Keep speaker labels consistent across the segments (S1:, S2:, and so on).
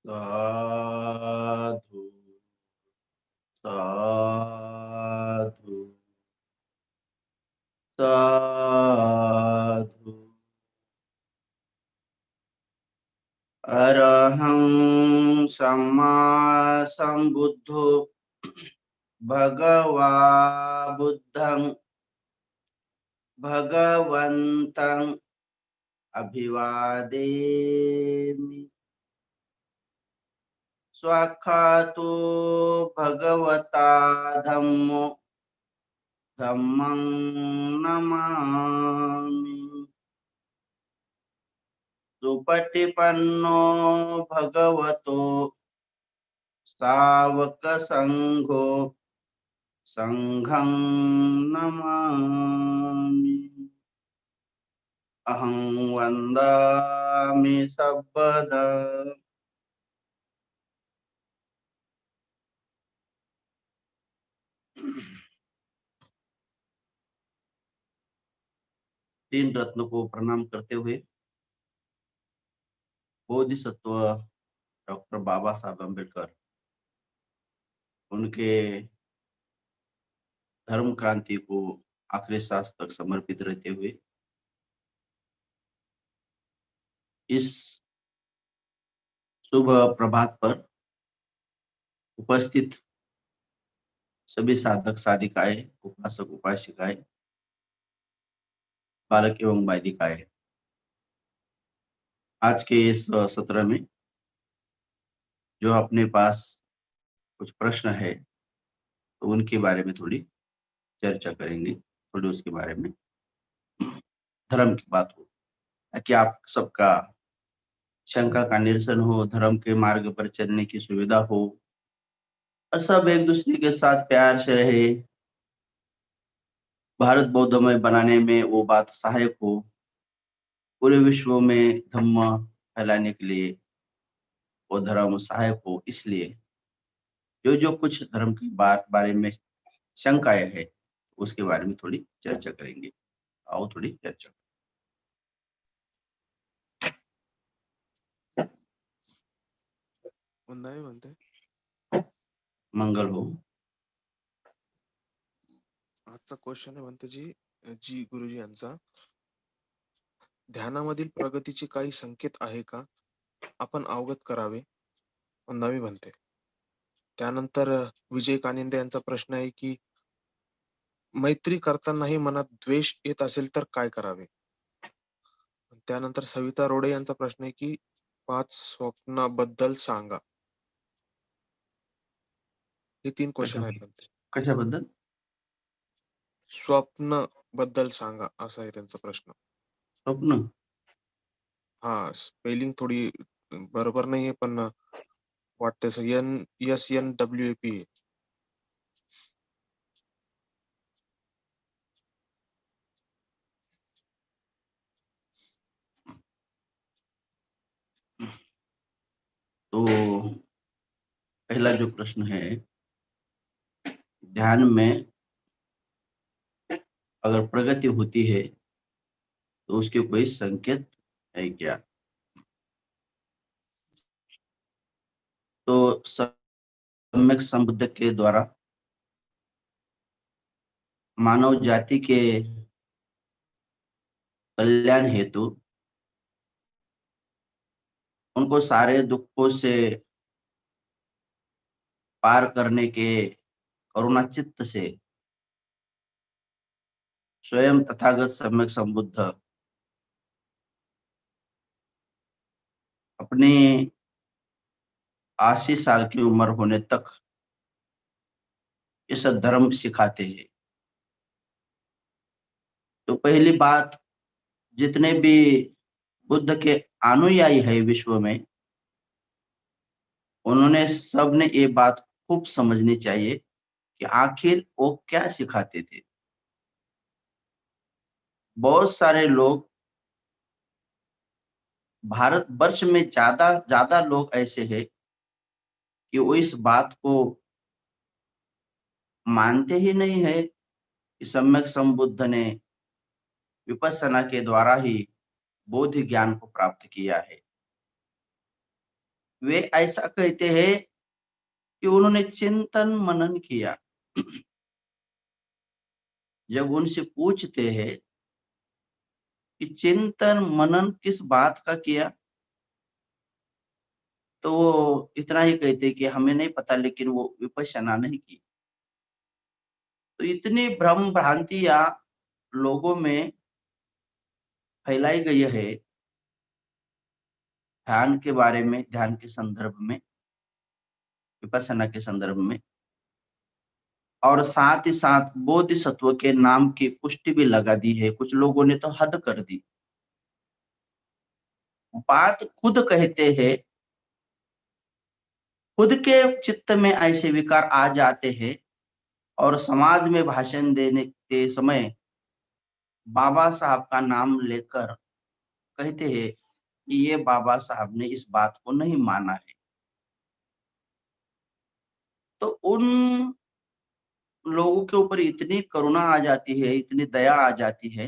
S1: साधु साधु साधु। अरहं सम्मा सम्बुद्धो भगवा बुद्धं भगवन्तं अभिवादेमि। स्वाक्षातो भगवता धम्मो धम्मं नमामि। सुपटिपन्नो भगवतो सावक संघो संघं नमामि। अहं वन्दामि सर्वदा। तीन रत्नों को प्रणाम करते हुए बोधिसत्व डॉक्टर बाबा साहब अम्बेडकर, उनके धर्म क्रांति को आखिरी सांस तक समर्पित रहते हुए इस शुभ प्रभात पर उपस्थित सभी साधक साधिकाएं, उपासक उपासिकाएं, बालक एवं बालिकाएं, आज के इस सत्र में जो अपने पास कुछ प्रश्न है तो उनके बारे में थोड़ी चर्चा करेंगे, थोड़ी उसके बारे में धर्म की बात हो ताकि आप सबका शंका का निरसन हो, धर्म के मार्ग पर चलने की सुविधा हो और सब एक दूसरे के साथ प्यार से रहे, भारत बौद्धमय बनाने में वो बात सहायक हो, पूरे विश्व में धम्म फैलाने के लिए वो धर्म सहायक हो। इसलिए जो जो कुछ धर्म की बारे में शंकाएं है उसके बारे में थोड़ी चर्चा करेंगे। आओ थोड़ी चर्चा।
S2: म्हणते
S1: मंगल हो।
S2: आजचा क्वेश्चन आहे म्हणते जी गुरुजी यांचा, ध्यानामधील प्रगतीचे काही संकेत आहे का, आपण अवगत करावे, वंदावी म्हणते। त्यानंतर विजय कानिंदे यांचा प्रश्न आहे की मैत्री करतानाही मनात द्वेष येत असेल तर काय करावे। त्यानंतर सविता रोडे यांचा प्रश्न आहे की 5 स्वप्नाबद्दल सांगा। हे 3 क्वेश्चन आहेत म्हणते।
S1: कशाबद्दल?
S2: स्वप्न बद्दल सांगा असा आहे त्यांचा प्रश्न।
S1: स्वप्न?
S2: हा, स्पेलिंग थोडी बरोबर नाहीये पण वाटतंय NSNWAP।
S1: तो पहला जो प्रश्न है, ध्यान में अगर प्रगति होती है तो उसके कोई संकेत है क्या? तो सम्यक संबुद्ध के द्वारा मानव जाति के कल्याण हेतु उनको सारे दुखों से पार करने के करुणा चित्त से स्वयं तथागत सम्यक संबुद्ध अपने 80 साल की उम्र होने तक इस धर्म सिखाते हैं। तो पहली बात, जितने भी बुद्ध के अनुयायी है विश्व में, उन्होंने सबने ये बात खूब समझनी चाहिए कि आखिर वो क्या सिखाते थे। बहुत सारे लोग, भारत वर्ष में ज्यादा ज्यादा लोग ऐसे हैं कि वो इस बात को मानते ही नहीं है कि सम्यक संबुद्ध ने विपස්සना के द्वारा ही बोधि ज्ञान को प्राप्त किया है। वे ऐसा कहते हैं कि उन्होंने चिंतन मनन किया। जब उनसे पूछते हैं कि चिंतन मनन किस बात का किया, तो वो इतना ही कहते कि हमें नहीं पता, लेकिन वो विपश्यना नहीं की। तो इतनी भ्रम भ्रांतियां लोगों में फैलाई गई है ध्यान के बारे में, ध्यान के संदर्भ में, विपश्यना के संदर्भ में, और साथ ही साथ बोधिसत्व के नाम की पुष्टि भी लगा दी है। कुछ लोगों ने तो हद कर दी। बात खुद कहते हैं, खुद के चित्त में ऐसे विकार आ जाते हैं और समाज में भाषण देने के समय बाबा साहब का नाम लेकर कहते हैं कि ये बाबा साहब ने इस बात को नहीं माना है। तो उन लोगों के ऊपर इतनी करुणा आ जाती है, इतनी दया आ जाती है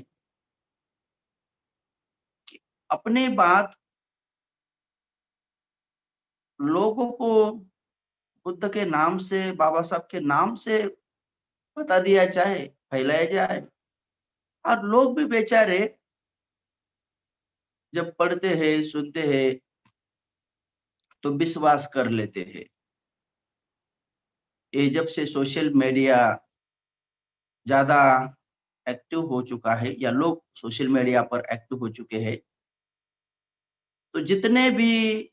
S1: कि अपनी बात लोगों को बुद्ध के नाम से, बाबा साहब के नाम से बता दिया जाए, फैलाया जाए, और लोग भी बेचारे जब पढ़ते हैं, सुनते हैं, तो विश्वास कर लेते हैं। ये जब से सोशल मीडिया ज्यादा एक्टिव हो चुका है, या लोग सोशल मीडिया पर एक्टिव हो चुके हैं, तो जितने भी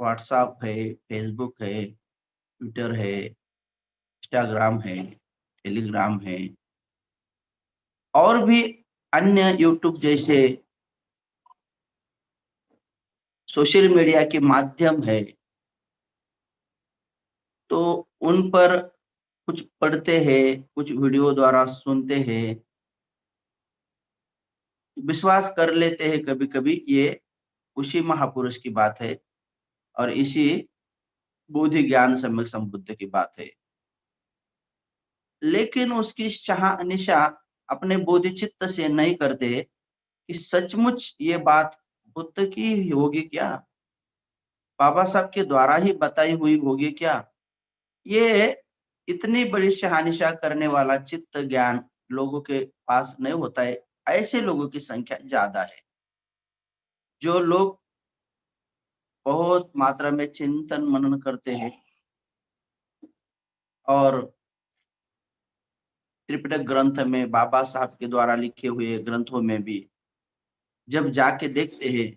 S1: व्हाट्सएप है, फेसबुक है, ट्विटर है, इंस्टाग्राम है, टेलीग्राम है, और भी अन्य यूट्यूब जैसे सोशल मीडिया के माध्यम है, तो उन पर कुछ पढ़ते हैं, कुछ वीडियो द्वारा सुनते हैं, विश्वास कर लेते हैं कभी कभी ये उसी महापुरुष की बात है और इसी बोधि ज्ञान सम्यक संबुद्ध की बात है। लेकिन उसकी शहानिशा अपने बोधि चित्त से नहीं करते कि सचमुच ये बात बुद्ध की होगी क्या, बाबा साहब के द्वारा ही बताई हुई होगी क्या। ये इतनी बड़ी शहानिशा करने वाला चित्त ज्ञान लोगों के पास नहीं होता है। ऐसे लोगों की संख्या ज्यादा है, जो लोग बहुत मात्रा में चिंतन मनन करते हैं और त्रिपिटक ग्रंथ में, बाबा साहब के द्वारा लिखे हुए ग्रंथों में भी जब जाके देखते हैं,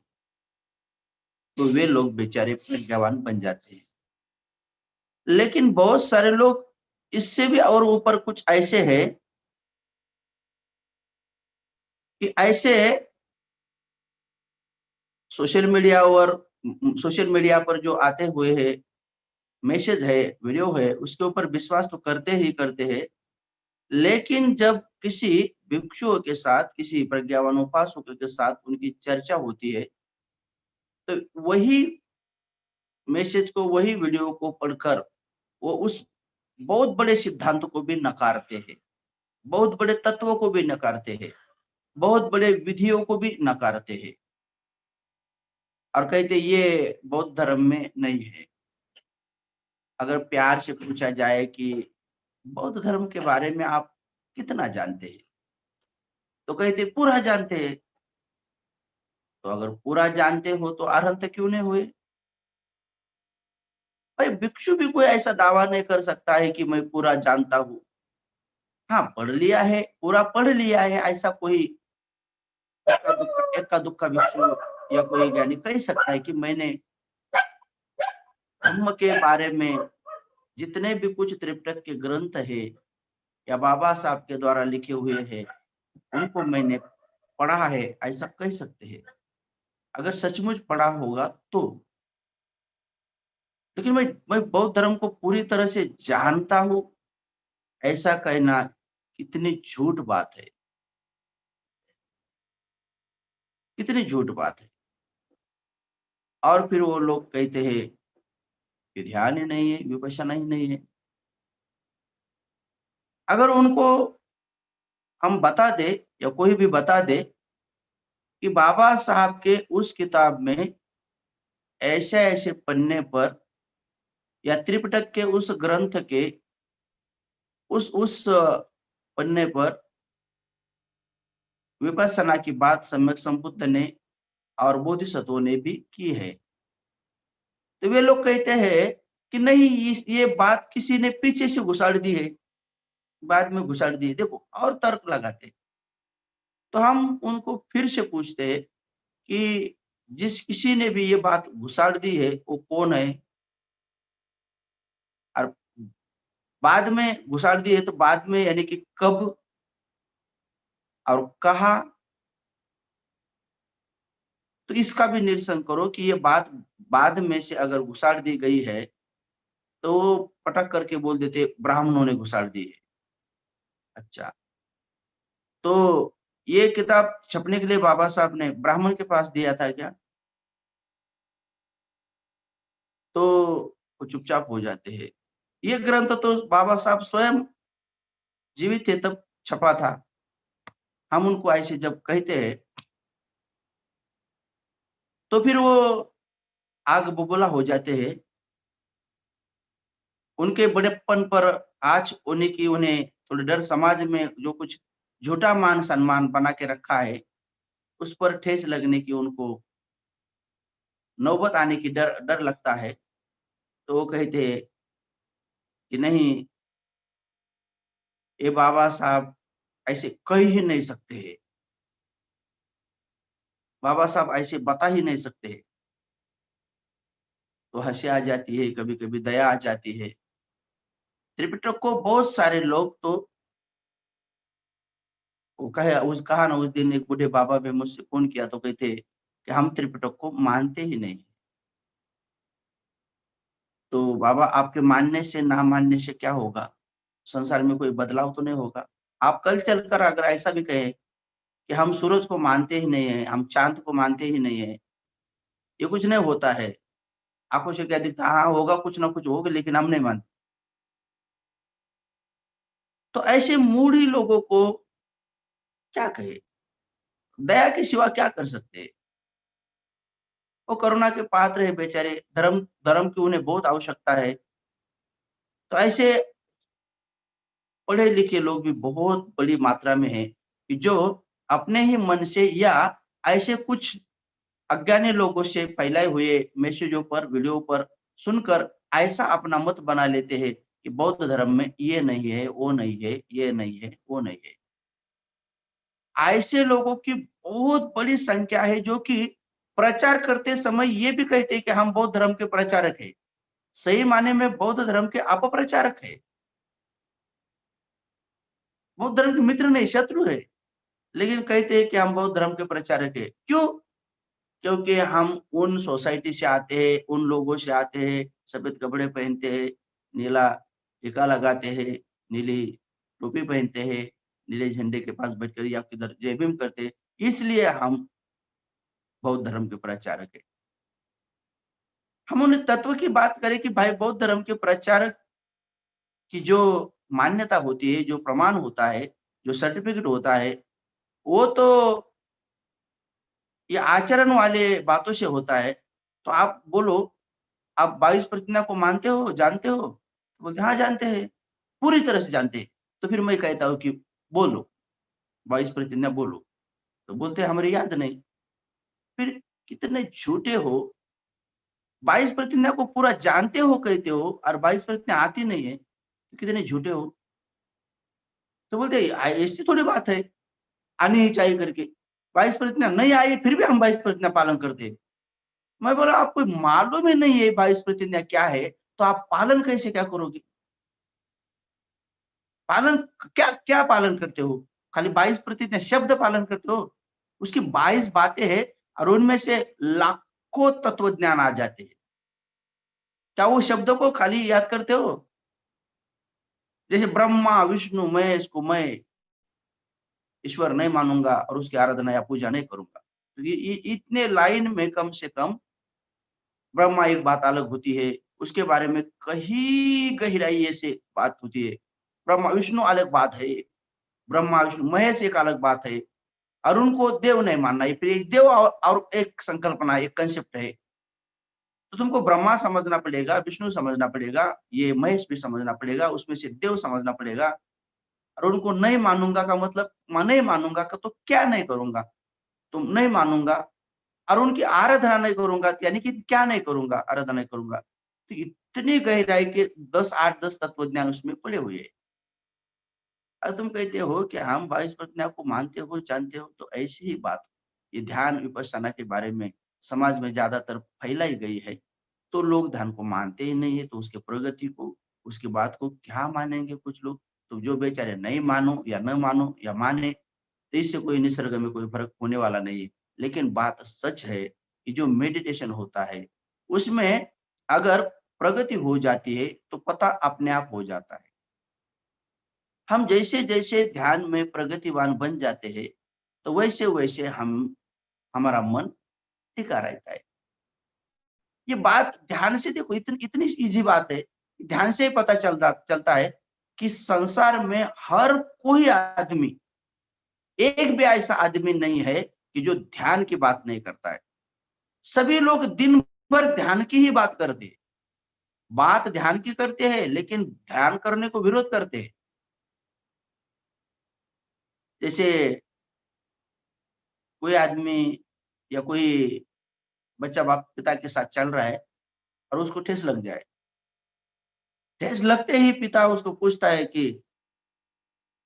S1: तो वे लोग बेचारे प्रज्ञावान बन जाते हैं। लेकिन बहुत सारे लोग इससे भी और ऊपर कुछ ऐसे हैं कि ऐसे सोशल मीडिया और सोशल मीडिया पर जो आते हुए है मैसेज है, वीडियो है, उसके ऊपर विश्वास तो करते ही करते हैं। लेकिन जब किसी भिक्षुओं के साथ, किसी प्रज्ञावान उपासकों के साथ उनकी चर्चा होती है, तो वही मैसेज को, वही वीडियो को पढ़कर वो उस बहुत बड़े सिद्धांत को भी नकारते हैं, बहुत बड़े तत्वों को भी नकारते हैं, बहुत बड़े विधियों को भी नकारते हैं, और कहते ये बौद्ध धर्म में नहीं है। अगर प्यार से पूछा जाए कि बौद्ध धर्म के बारे में आप कितना जानते हैं, तो कहते पूरा जानते हैं। तो अगर पूरा जानते हो तो अरहंत क्यों नहीं हुए? भाई भिक्षु भी कोई ऐसा दावा नहीं कर सकता है कि मैं पूरा जानता हूँ। हाँ, पढ़ लिया है, पूरा पढ़ लिया है, ऐसा कोई एक्का दुक्का भिक्षु या कोई ज्ञानी कह सकता है कि मैंने धर्म के बारे में जितने भी कुछ त्रिपिटक के ग्रंथ है या बाबा साहब के द्वारा लिखे हुए हैं, उनको मैंने पढ़ा है, ऐसा कह सकते हैं अगर सचमुच पढ़ा होगा तो। लेकिन मैं बौद्ध धर्म को पूरी तरह से जानता हूँ, ऐसा कहना कितनी झूठ बात है। कितनी झूठ बात है। और फिर वो लोग कहते हैं कि ध्यान ही नहीं है, विपश्यना ही नहीं है। अगर उनको हम बता दे या कोई भी बता दे कि बाबा साहब के उस किताब में ऐसे-ऐसे पन्ने पर या त्रिपिटक के उस ग्रंथ के उस पन्ने पर विपश्यना की बात सम्यक संबुद्ध ने और बोधिसत्वों ने भी की है। तो वे लोग कहते हैं कि नहीं, ये बात किसी ने पीछे से घुसाड़ दी है, बाद में घुसाड़ दी है। देखो और तर्क लगाते। तो हम उनको फिर से पूछते हैं कि जिस किसी ने भी ये बात घुसाड़ दी है, वो कौन है? और बाद में घुसाड़ दी है तो बाद में यानी कि कब और कहाँ? तो इसका भी निरसन करो कि ये बात बाद में से अगर घुसाड़ दी गई है, तो वो पटक करके बोल देते ब्राह्मणों ने घुसाड़ दी है। अच्छा, तो ये किताब छपने के लिए बाबा साहब ने ब्राह्मण के पास दिया था क्या? तो वो चुपचाप हो जाते हैं। ये ग्रंथ तो बाबा साहब स्वयं जीवित थे तब छपा था। हम उनको ऐसे जब कहते हैं, तो फिर वो आग बबूला हो जाते हैं। उनके बड़ेपन पर आँच होने की उन्हें थोड़ी डर, समाज में जो कुछ झूठा मान-सम्मान बना के रखा है, उस पर ठेस लगने की उनको नौबत आने की डर डर लगता है। तो वो कहते हैं कि नहीं, ये बाबा साहब ऐसे कह ही नहीं सकते हैं। बाबा साहब ऐसे बता ही नहीं सकते हैं। तो हँसी आ जाती है, कभी-कभी दया आ जाती है। त्रिपिटक को बहुत सारे लोग तो वो कहा ना, उस दिन एक बूढ़े बाबा ने मुझसे फ़ोन किया तो कहते कि हम त्रिपिटक को मानते ही नहीं। तो बाबा आपके मानने से ना मानने से क्या होगा? संसार में कोई बदलाव तो नहीं होगा। आप कल चलकर अगर ऐसा भी कहें कि हम सूरज को मानते ही नहीं हैं, हम चाँद को मानते ही नहीं हैं, ये कुछ नहीं होता है। आँखों से क्या दिखता है? हाँ, होगा, कुछ ना कुछ होगा, लेकिन हम नहीं मानते। तो ऐसे मूढ़ी लोगों को क्या कहें? दया के सिवा क्या कर सकते हैं? वो करुणा के पात्र है बेचारे, धर्म धर्म की उन्हें बहुत आवश्यकता है। तो ऐसे पढ़े-लिखे लोग भी बहुत बड़ी मात्रा में हैं कि जो अपने ही मन से या ऐसे कुछ अज्ञानी लोगों से फैलाए हुए मैसेजों पर, वीडियो पर सुनकर ऐसा अपना मत बना लेते हैं कि बौद्ध धर्म में ये नहीं है, वो नहीं है, ये नहीं है, वो नहीं है। ऐसे लोगों की बहुत बड़ी संख्या है जो कि प्रचार करते समय ये भी कहते हैं कि हम बौद्ध धर्म के प्रचारक हैं। सही मायने में बौद्ध धर्म के अपप्रचारक हैं। बौद्ध धर्म के मित्र नहीं, शत्रु है। लेकिन कहते हैं कि हम बौद्ध धर्म के प्रचारक हैं। क्यों? क्योंकि हम उन सोसाइटी से आते हैं, उन लोगों से आते हैं, सफ़ेद कपड़े पहनते हैं, नीला टीका लगाते हैं, नीली टोपी पहनते हैं, नीले झंडे के पास बैठकर या किधर जय भीम करते हैं, इसलिए हम बौद्ध धर्म के प्रचारक हैं। हम उन्हें तत्व की बात करें कि भाई बौद्ध धर्म के प्रचारक की जो मान्यता होती है, जो प्रमाण होता है, जो सर्टिफ़िकेट होता है, वो तो ये आचरण वाले बातों से होता है। तो आप बोलो, आप 22 प्रतिज्ञा को मानते हो, जानते हो? तो बोलते हाँ, जानते हैं, पूरी तरह से जानते हैं। तो फिर मैं कहता हूँ कि बोलो, 22 प्रतिज्ञा बोलो। तो बोलते हैं हमें याद नहीं। फिर कितने झूठे हो, 22 प्रतिज्ञा को पूरा जानते हो कहते हो और 22 प्रतिज्ञा आती नहीं है, तो कितने झूठे हो। तो बोलते हैं ऐसी थोड़ी बात है, आनी ही चाहिए करके। 22 प्रतिज्ञा नहीं आई फिर भी हम 22 प्रतिज्ञा पालन करते हैं। मैं बोला आपको मालूम ही नहीं है 22 प्रतिज्ञा क्या है, तो आप पालन कैसे क्या करोगे? पालन क्या क्या पालन करते हो? खाली 22 प्रतिज्ञा शब्द पालन करते हो? उसकी 22 बातें हैं और उनमें से लाखों तत्वज्ञान आ जाते हैं। क्या वो शब्दों को खाली याद करते हो? जैसे ब्रह्मा, विष्णु, महेश को मैं ईश्वर नहीं मानूँगा और उसकी आराधना या पूजा नहीं करूँगा। तो ये इतने लाइन में कम से कम ब्रह्मा एक बात अलग होती है, उसके बारे में कहीं गहराई से बात होती है। ब्रह्मा विष्णु अलग बात है, ब्रह्मा विष्णु महेश एक अलग बात है। और उनको देव नहीं मानना है, फिर एक देव और एक संकल्पना, एक कंसेप्ट है। तो तुमको ब्रह्मा समझना पड़ेगा, विष्णु समझना पड़ेगा, ये महेश भी समझना पड़ेगा, उसमें से देव समझना पड़ेगा। और उनको नहीं मानूंगा का मतलब, नहीं मानूंगा का तो क्या नहीं करूंगा, तुम नहीं मानूंगा और उनकी आराधना नहीं करूंगा, यानी कि क्या नहीं करूंगा, आराधना नहीं करूंगा। तो इतनी गहराई के 10 तत्व ज्ञान उसमें पड़े हुए हैं। और तुम कहते हो कि हम 22 प्रज्ञा को मानते हो, जानते हो, तो ऐसी ही बात ये ध्यान विपश्यना के बारे में समाज में ज्यादातर फैलाई गई है। तो लोग ध्यान को मानते ही नहीं है, तो उसके प्रगति को, उसकी बात को क्या मानेंगे कुछ लोग। तो जो बेचारे नहीं मानो या न मानो या माने, तो इससे कोई निसर्ग में कोई फर्क होने वाला नहीं है। लेकिन बात सच है कि जो मेडिटेशन होता है उसमें अगर प्रगति हो जाती है तो पता अपने आप हो जाता है। हम जैसे-जैसे ध्यान में प्रगतिवान बन जाते हैं, तो वैसे-वैसे हम हमारा मन टिका रहता है। ये बात ध्यान से देखो, इतनी इतनी ईज़ी बात है, ध्यान से ही पता चलता है कि संसार में हर कोई आदमी, एक भी ऐसा आदमी नहीं है कि जो ध्यान की बात नहीं करता है। सभी लोग दिन भर ध्यान की ही बात करते हैं। बात ध्यान की करते हैं, लेकिन ध्यान करने को विरोध करते हैं। जैसे कोई आदमी या कोई बच्चा बाप पिता के साथ चल रहा है और उसको ठेस लग जाए। ठेस लगते ही पिता उसको पूछता है कि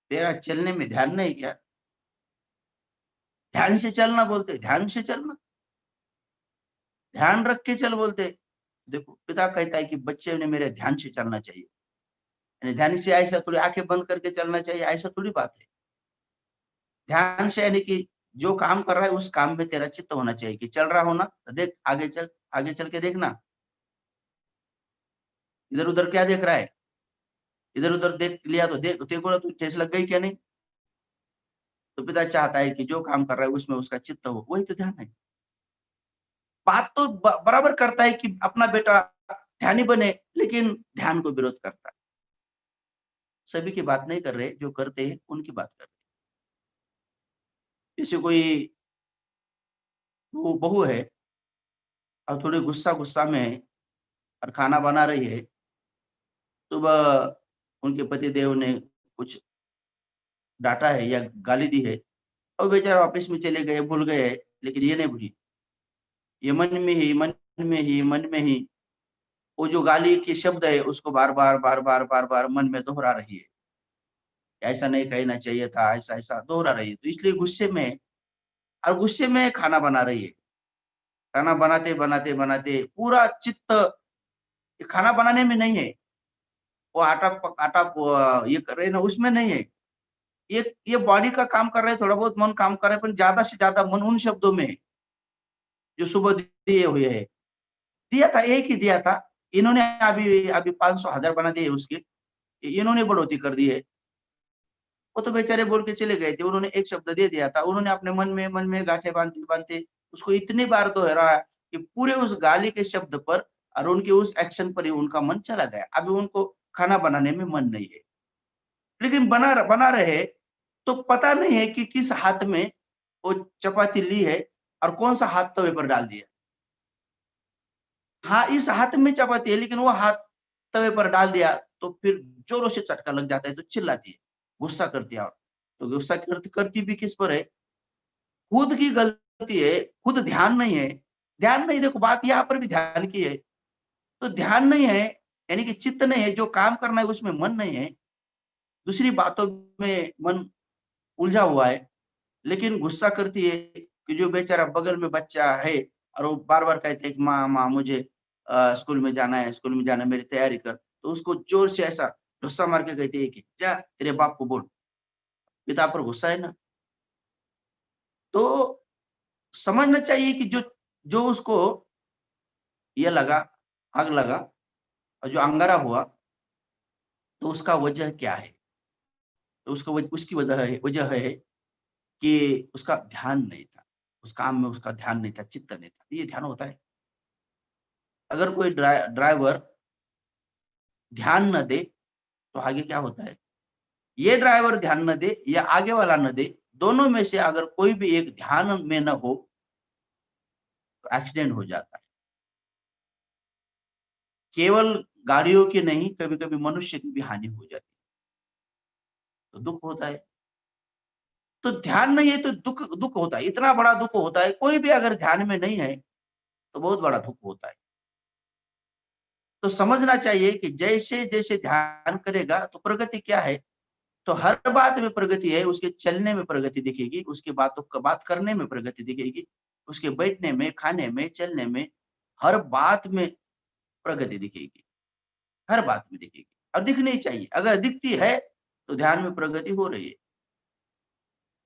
S1: तेरा चलने में ध्यान नहीं क्या? ध्यान से चलना बोलते, ध्यान से चलना, ध्यान रख के चल बोलते। देखो पिता कहता है कि बच्चे ने मेरे ध्यान से चलना चाहिए। यानी ध्यान से ऐसा थोड़ी आँखें बंद करके चलना चाहिए, ऐसा थोड़ी बात है। ध्यान से यानी कि जो काम कर रहा है उस काम में तेरा चित्त होना चाहिए कि चल रहा हो ना, तो देख आगे चल के देखना, इधर-उधर क्या देख रहा है? इधर-उधर देख लिया तो देखो ना, तू ठेस लग गई क्या नहीं? तो पिता चाहता है कि जो काम कर रहा है उसमें उसका चित्त हो, वही तो ध्यान है। बात तो बराबर करता है कि अपना बेटा ध्यानी बने, लेकिन ध्यान को विरोध करता है। सभी की बात नहीं कर रहे, जो करते हैं उनकी बात कर रहे हैं। जैसे कोई वो बहू है और थोड़ी गुस्सा-गुस्सा में है और खाना बना रही है। सुबह उनके पतिदेव ने कुछ डाँटा है या गाली दी है और बेचारा ऑफिस में चले गए, भूल गए हैं, लेकिन ये नहीं भूली। ये मन में ही वो जो गाली के शब्द है उसको बार-बार मन में दोहरा रही है। ऐसा नहीं कहना चाहिए था, ऐसा-ऐसा दोहरा रही है। तो इसलिए गुस्से में, और गुस्से में खाना बना रही है। खाना बनाते पूरा चित्त ये खाना बनाने में नहीं है। वो आटा ये कर रहे हैं ना, उसमें नहीं है। ये बॉडी का काम कर रहे हैं, थोड़ा बहुत मन काम कर रहा है, पर ज़्यादा से ज़्यादा मन उन शब्दों में है, जो सुबह दिए हुए हैं। दिया था, एक ही दिया था। इन्होंने अभी अभी 500 1000 बना दिए उसके। इन्होंने बढ़ोतरी कर दी है। वो तो बेचारे बोल के चले गए थे। उन्होंने एक शब्द दे दिया था। उन्होंने अपने मन में गाँठें बाँधते-बाँधते उसको इतनी बार दोहराया कि पूरे उस गाली के शब्द पर और उनके उस एक्शन पर ही उनका मन चला गया। अभी उनको खाना बनाने में मन नहीं है। लेकिन बना रहे, तो पता नहीं है कि किस हाथ में वो चपाती ली है और कौन-सा हाथ तवे पर डाल दिया। हाँ, इस हाथ में चपाती है, लेकिन वो हाथ तवे पर डाल दिया, तो फिर ज़ोरों से चटका लग जाता है, तो चिल्लाती है, गुस्सा करती है। और तो गुस्सा करती करती भी किस पर है? खुद की गलती है, खुद ध्यान नहीं है। ध्यान नहीं, देखो बात यहाँ पर भी ध्यान की है। तो ध्यान नहीं है, यानी कि चित्त नहीं है, जो काम करना है उसमें मन नहीं है, दूसरी बातों में मन उलझा हुआ है। लेकिन गुस्सा करती है कि जो बेचारा बगल में बच्चा है और वो बार-बार कहते हैं कि माँ, माँ मुझे स्कूल में जाना है, स्कूल में जाना है, मेरी तैयारी कर। तो उसको ज़ोर से ऐसा ढुस्सा मार के कहती है कि जा तेरे बाप को बोल, पिता पर गुस्सा है ना। तो समझना चाहिए कि जो जो उसको ये लगा, आग लगा और जो अंगारा हुआ, तो उसका वजह क्या है? तो उसकी वजह है कि उसका ध्यान नहीं था। उस काम में उसका ध्यान नहीं था, चित्त नहीं था। ये ध्यान होता है। अगर कोई ड्राइवर ध्यान न दे तो आगे क्या होता है? ये ड्राइवर ध्यान न दे या आगे वाला न दे, दोनों में से अगर कोई भी एक ध्यान में न हो तो एक्सीडेंट हो जाता है। केवल गाड़ियों की नहीं, कभी-कभी मनुष्य की भी हानि हो जाती है, तो दुःख होता है। तो ध्यान नहीं है तो दुःख दुःख होता है, इतना बड़ा दुःख होता है। कोई भी अगर ध्यान में नहीं है, तो बहुत बड़ा दुःख होता है। तो समझना चाहिए कि जैसे-जैसे ध्यान करेगा तो प्रगति क्या है? तो हर बात में प्रगति है, उसके चलने में प्रगति दिखेगी, उसकी बातों क बात करने में प्रगति दिखेगी, उसके बैठने में, खाने में, चलने में, हर बात में प्रगति दिखेगी, हर बात में दिखेगी और दिखनी ही चाहिए। अगर दिखती है, तो ध्यान में प्रगति हो रही है,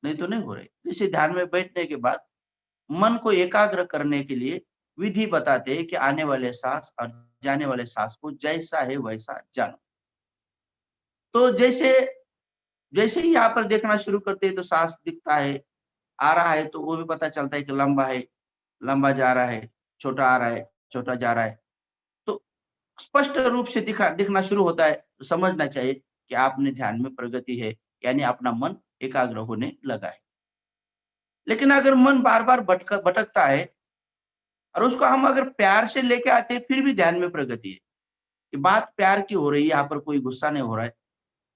S1: नहीं तो नहीं हो रही। जैसे ध्यान में बैठने के बाद मन को एकाग्र करने के लिए विधि बताते हैं कि आने वाले साँस और जाने वाले साँस को जैसा है वैसा जानो। तो जैसे जैसे ही यहाँ पर देखना शुरू करते हैं तो साँस दिखता है, आ रहा है तो वो भी पता चलता है कि लंबा है, लंबा जा रहा है, छोटा आ रहा है, छोटा जा रहा है। तो स्पष्ट रूप से दिखना शुरू होता है, तो समझना चाहिए कि आपने ध्यान में प्रगति है, यानी अपना मन एकाग्र होने लगा है। लेकिन अगर मन बार-बार भटकता है और उसको हम अगर प्यार से लेके आते हैं, फिर भी ध्यान में प्रगति है। ये बात प्यार की हो रही है, यहाँ पर कोई गुस्सा नहीं हो रहा है,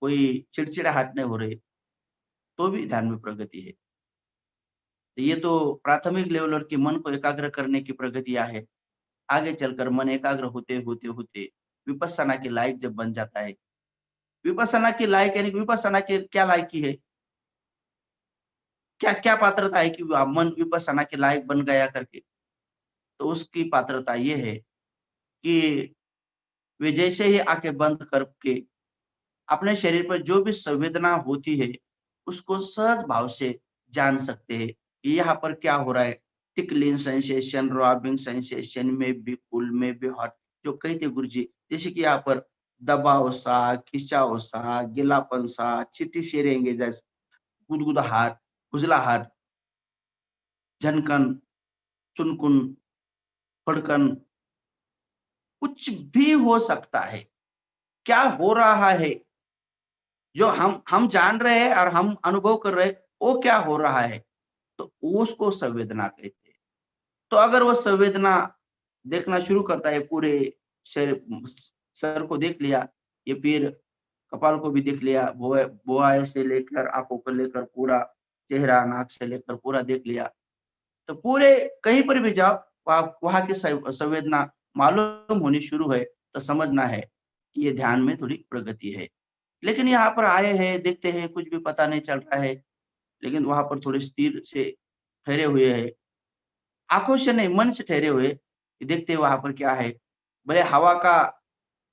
S1: कोई चिड़चिड़ाहट नहीं हो रही, तो भी ध्यान में प्रगति है। तो ये तो प्राथमिक लेवल की मन को एकाग्र करने की प्रगतियाँ है। आगे चलकर मन एकाग्र होते विपस्सना के लायक जब बन जाता है। विपस्सना के लायक यानी कि विपस्सना के क्या लायकी है? क्या क्या पात्रता है कि मन विपस्सना के लायक बन गया करके? तो उसकी पात्रता ये है कि वे जैसे ही आँखें बंद करके अपने शरीर पर जो भी संवेदना होती है, उसको सहज भाव से जान सकते हैं कि यहाँ पर क्या हो रहा है। टिकलिंग सेंसेशन, रॉबिंग सेंसेशन में भी, पुल में भी, हॉट जो कहते गुरुजी, जैसे कि यहाँ पर दबाव-सा, खिंचाव-सा, गीलापन-सा, चींटी सेरेंगे जैसे गुदगुदाहट, खुजलाहट, झनकन, चुनकुन, फड़कन, कुछ भी हो सकता है। क्या हो रहा है? जो हम जान रहे हैं और हम अनुभव कर रहे हैं, वो क्या हो रहा है? तो उसको संवेदना कहते हैं। तो अगर वो संवेदना देखना शुरू करता है, पूरे शरीर सर को देख लिया, ये फिर कपाल को भी देख लिया, भुआ से लेकर आँखों को लेकर पूरा चेहरा, नाक से लेकर पूरा देख लिया। तो पूरे कहीं पर भी जाओ, वहाँ वहाँ की संवेदना मालूम होनी शुरू है, तो समझना है कि ये ध्यान में थोड़ी प्रगति है। लेकिन यहाँ पर आए हैं, देखते हैं, कुछ भी पता नहीं चल रहा है, लेकिन वहाँ पर थोड़े स्थिर से ठहरे हुए हैं। आँखों से नहीं, मन से ठहरे हुए, कि देखते हैं वहाँ पर क्या है। भले हवा का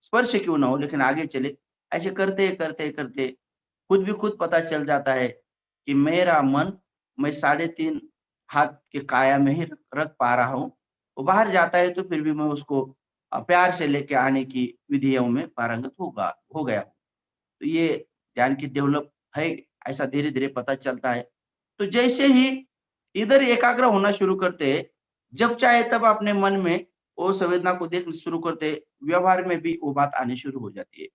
S1: स्पर्श क्यों ना हो, लेकिन आगे चले। ऐसे करते खुद भी खुद पता चल जाता है कि मेरा मन, मैं 3.5 हाथ के काया में ही रख पा रहा हूँ। वो बाहर जाता है तो फिर भी मैं उसको प्यार से लेके आने की विधियों में पारंगत हो गया हूँ। तो ये ध्यान की डेवलप है, ऐसा धीरे-धीरे पता चलता है। तो जैसे ही इधर एकाग्र होना शुरू करते हैं, जब चाहे तब अपने मन में वो संवेदना को देखना शुरू करते हैं, व्यवहार में भी वो बात आनी शुरू हो जाती है।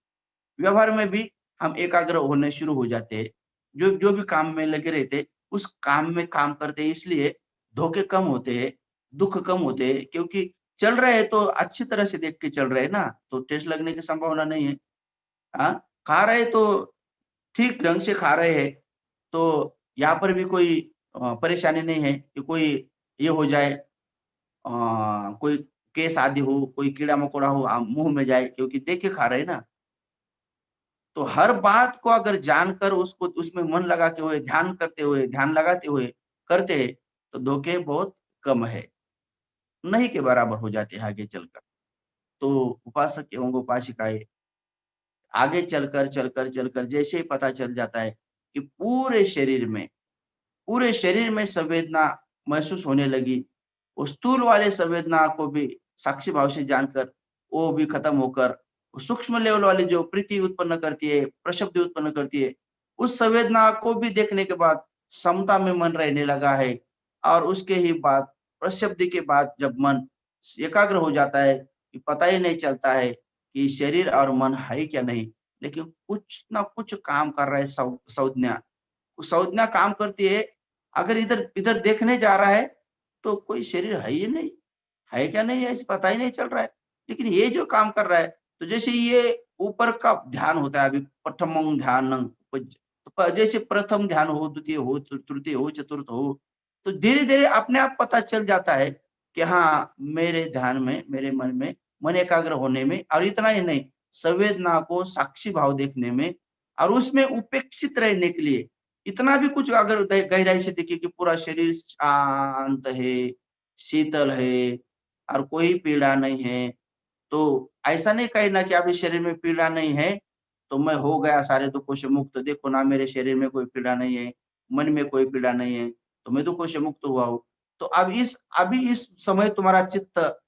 S1: व्यवहार में भी हम एकाग्र होने शुरू हो जाते हैं। जो जो भी काम में लगे रहते, उस काम में काम करते हैं, इसलिए धोखे कम होते हैं, दुःख कम होते हैं, क्योंकि चल रहे हैं तो अच्छी तरह से देख के चल रहे हैं ना, तो ठेस लगने की संभावना नहीं है। हाँ, खा रहे तो ठीक ढंग से खा रहे हैं, तो यहाँ पर भी कोई परेशानी नहीं है कि कोई ये हो जाए, कोई केस आदि हो, कोई कीड़ा-मकोड़ा हो मुँह में जाए, क्योंकि देख के खा रहे हैं ना। तो हर बात को अगर जानकर उसको उसमें मन लगाते हुए, ध्यान करते हुए, ध्यान लगाते हुए करते हैं, तो धोखे बहुत कम है, नहीं के बराबर हो जाते हैं आगे चलकर। तो उपासक एवं उपासिकाएँ आगे चलकर जैसे ही पता चल जाता है कि पूरे शरीर में संवेदना महसूस होने लगी, उस स्थूल वाले संवेदना को भी साक्षी भाव से जानकर वो भी खत्म होकर सूक्ष्म लेवल वाली जो प्रीति उत्पन्न करती है, प्रशब्द उत्पन्न करती है, उस संवेदना को भी देखने के बाद समता में मन रहने लगा है। और उसके ही बाद प्रशब्द के बाद जब मन एकाग्र हो जाता है कि पता ही नहीं चलता है कि शरीर और मन है क्या नहीं, लेकिन कुछ ना कुछ काम कर रहा है संज्ञा। संज्ञा काम करती है। अगर इधर इधर देखने जा रहा है तो कोई शरीर है ही नहीं, है क्या नहीं है इसे पता ही नहीं चल रहा है। लेकिन ये जो काम कर रहा है, तो जैसे ये ऊपर का ध्यान होता है, अभी प्रथमं ध्यानं जैसे प्रथम ध्यान हो, द्वितीय हो, तृतीय हो, चतुर्थ हो, तो धीरे-धीरे अपने आप पता चल जाता है कि हाँ, मेरे ध्यान में, मेरे मन में, मन एकाग्र होने में और इतना ही नहीं, संवेदना को साक्षी भाव देखने में और उसमें उपेक्षित रहने के लिए इतना भी कुछ अगर गहराई से देखिए कि पूरा शरीर शांत है, शीतल है और कोई पीड़ा नहीं है, तो ऐसा नहीं कहना कि अभी शरीर में पीड़ा नहीं है, तो मैं हो गया सारे दुखों से मुक्त। देखो ना मेरे शरीर में कोई पीड़ा नहीं है, मन में कोई पीड़ा नहीं है, तो मैं दुखों से मुक्त हुआ हूँ। तो अब अभी इस समय तुम्हारा चित्त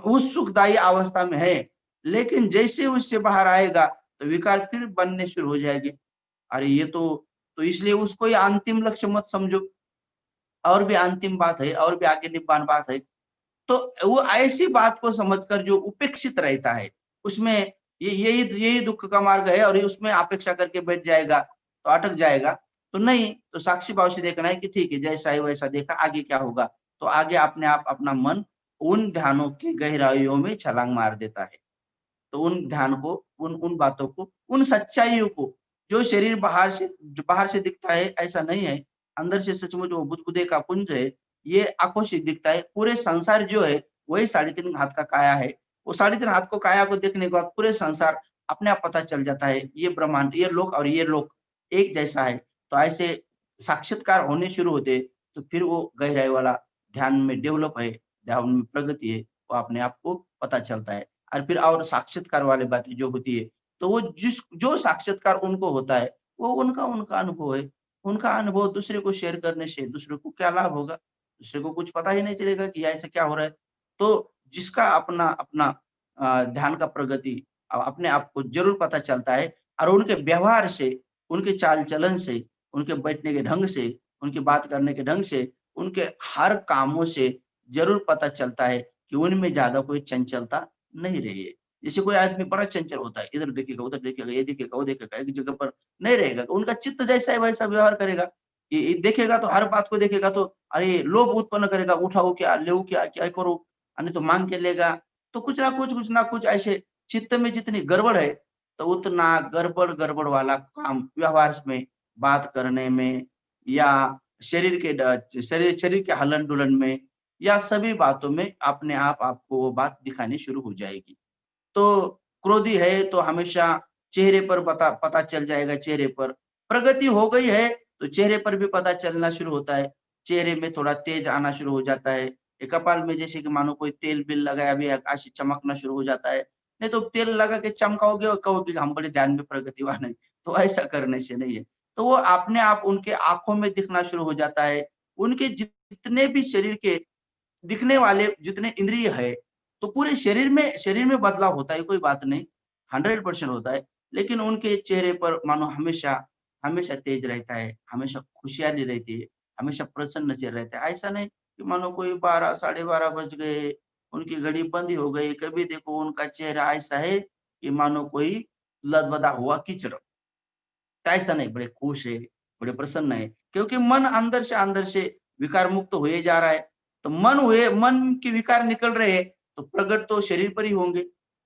S1: उस सुखदायी अवस्था में है, लेकिन जैसे उससे बाहर आएगा, तो विकार फिर बनने शुरू हो जाएंगे। अरे ये तो इसलिए उसको ये अंतिम लक्ष्य मत समझो। और भी अंतिम बात है, और भी आगे निब्बान बात है। तो वो ऐसी बात को समझकर जो उपेक्षित रहता है, उसमें ये यही दुःख का मार्ग है और ये उसमें अपेक्षा करके बैठ जाएगा, तो अटक जाएगा। तो नहीं, तो साक्षी भाव से देखना है कि ठीक है, जैसा है वैसा देखा, आगे क्या होगा? तो आगे अपने आप अपना मन उन ध्यानों की गहराइयों में छलांग मार देता है। तो उन ध्यान को, उन उन बातों को, उन सच्चाइयों को, जो शरीर बाहर से दिखता है ऐसा नहीं है, अंदर से सचमुच वो बुदबुदे का पुंज है, ये आँखों से दिखता है। पूरे संसार जो है वही 3.5 हाथ का काया है। वो 3.5 हाथ को काया को देखने के बाद पूरे संसार अपने आप पता चल जाता है, ये ब्रह्मांड, ये लोक और ये लोक एक जैसा है। तो ऐसे साक्षात्कार होने शुरू होते, तो फिर वो गहराई वाला ध्यान में डेवलप है, ध्यान में प्रगति है, वो अपने आप को पता चलता है। और फिर और साक्षात्कार वाली बातें जो होती है, तो वो जो साक्षात्कार उनको होता है, वो उनका उनका अनुभव है। उनका अनुभव दूसरे को शेयर करने से दूसरे को क्या लाभ होगा? दूसरे को कुछ पता ही नहीं चलेगा कि ऐसा क्या हो रहा है। तो जिसका अपना अपना ध्यान का प्रगति अपने आप को ज़रूर पता चलता है और उनके व्यवहार से, उनके चाल-चलन से, उनके बैठने के ढंग से, उनकी बात करने के ढंग से, उनके हर कामों से ज़रूर पता चलता है कि उनमें ज़्यादा कोई चंचलता नहीं रही है। जैसे कोई आदमी बड़ा चंचल होता है, इधर देखेगा, उधर देखेगा, ये देखेगा, वो देखेगा, एक जगह पर नहीं रहेगा, तो उनका चित्त जैसा है वैसा व्यवहार करेगा। ये देखेगा तो हर बात को देखेगा तो अरे लोभ उत्पन्न करेगा, उठाओ क्या, लेओ क्या, क्या करो? नहीं तो माँग के लेगा। तो कुछ ना कुछ ऐसे चित्त में जितनी गड़बड़ है, तो उतना गड़बड़ वाला काम व्यवहार में, बात करने में या शरीर के हलन-डुलन में या सभी बातों में अपने आप आपको वो बात दिखानी शुरू हो जाएगी। तो क्रोधी है तो हमेशा चेहरे पर पता चल जाएगा चेहरे पर। प्रगति हो गई है तो चेहरे पर भी पता चलना शुरू होता है। चेहरे में थोड़ा तेज आना शुरू हो जाता है। ये कपाल में जैसे कि मानो कोई तेल-वेल लगाया भी है, ऐसे चमकना शुरू हो जाता है। नहीं तो तेल लगा के चमकाओगे और कहोगे कि हम बड़े ध्यान में प्रगतिवान हैं, तो ऐसा करने से नहीं है। तो वो अपने आप उनके आँखों में दिखना शुरू हो जाता है। उनके जितने भी शरीर के दिखने वाले जितने इंद्रिय है, तो पूरे शरीर में बदलाव होता है, कोई बात नहीं, 100% होता है। लेकिन उनके चेहरे पर मानो हमेशा हमेशा तेज रहता है, हमेशा खुशहाली रहती है, हमेशा प्रसन्न चेहरा रहता है। ऐसा नहीं कि मानो कोई 12 साढ़े 12 बज गए, उनकी घड़ी बंद ही हो गई, कभी देखो उनका चेहरा ऐसा है कि मानो कोई लदबदा हुआ कीचड़। तो ऐसा नहीं, बड़े खुश है, बड़े प्रसन्न है, क्योंकि मन अंदर से विकार मुक्त हुए जा रहा है। तो मन के विकार निकल रहे हैं, तो प्रकट तो शरीर पर ही होंगे।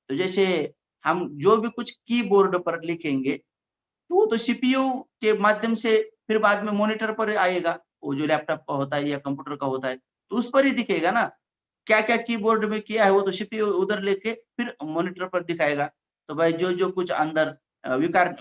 S1: तो जैसे हम जो भी कुछ कीबोर्ड पर लिखेंगे, तो वो तो सीपीयू के माध्यम से फिर बाद में मॉनिटर पर आएगा। वो जो लैपटॉप का होता है या कंप्यूटर का होता है, तो उस पर ही दिखेगा ना। क्या-क्या कीबोर्ड में किया है, वो तो सीपीयू उधर लेके फिर मॉनिटर पर दिखाएगा। तो भाई जो-जो कुछ अंदर विकार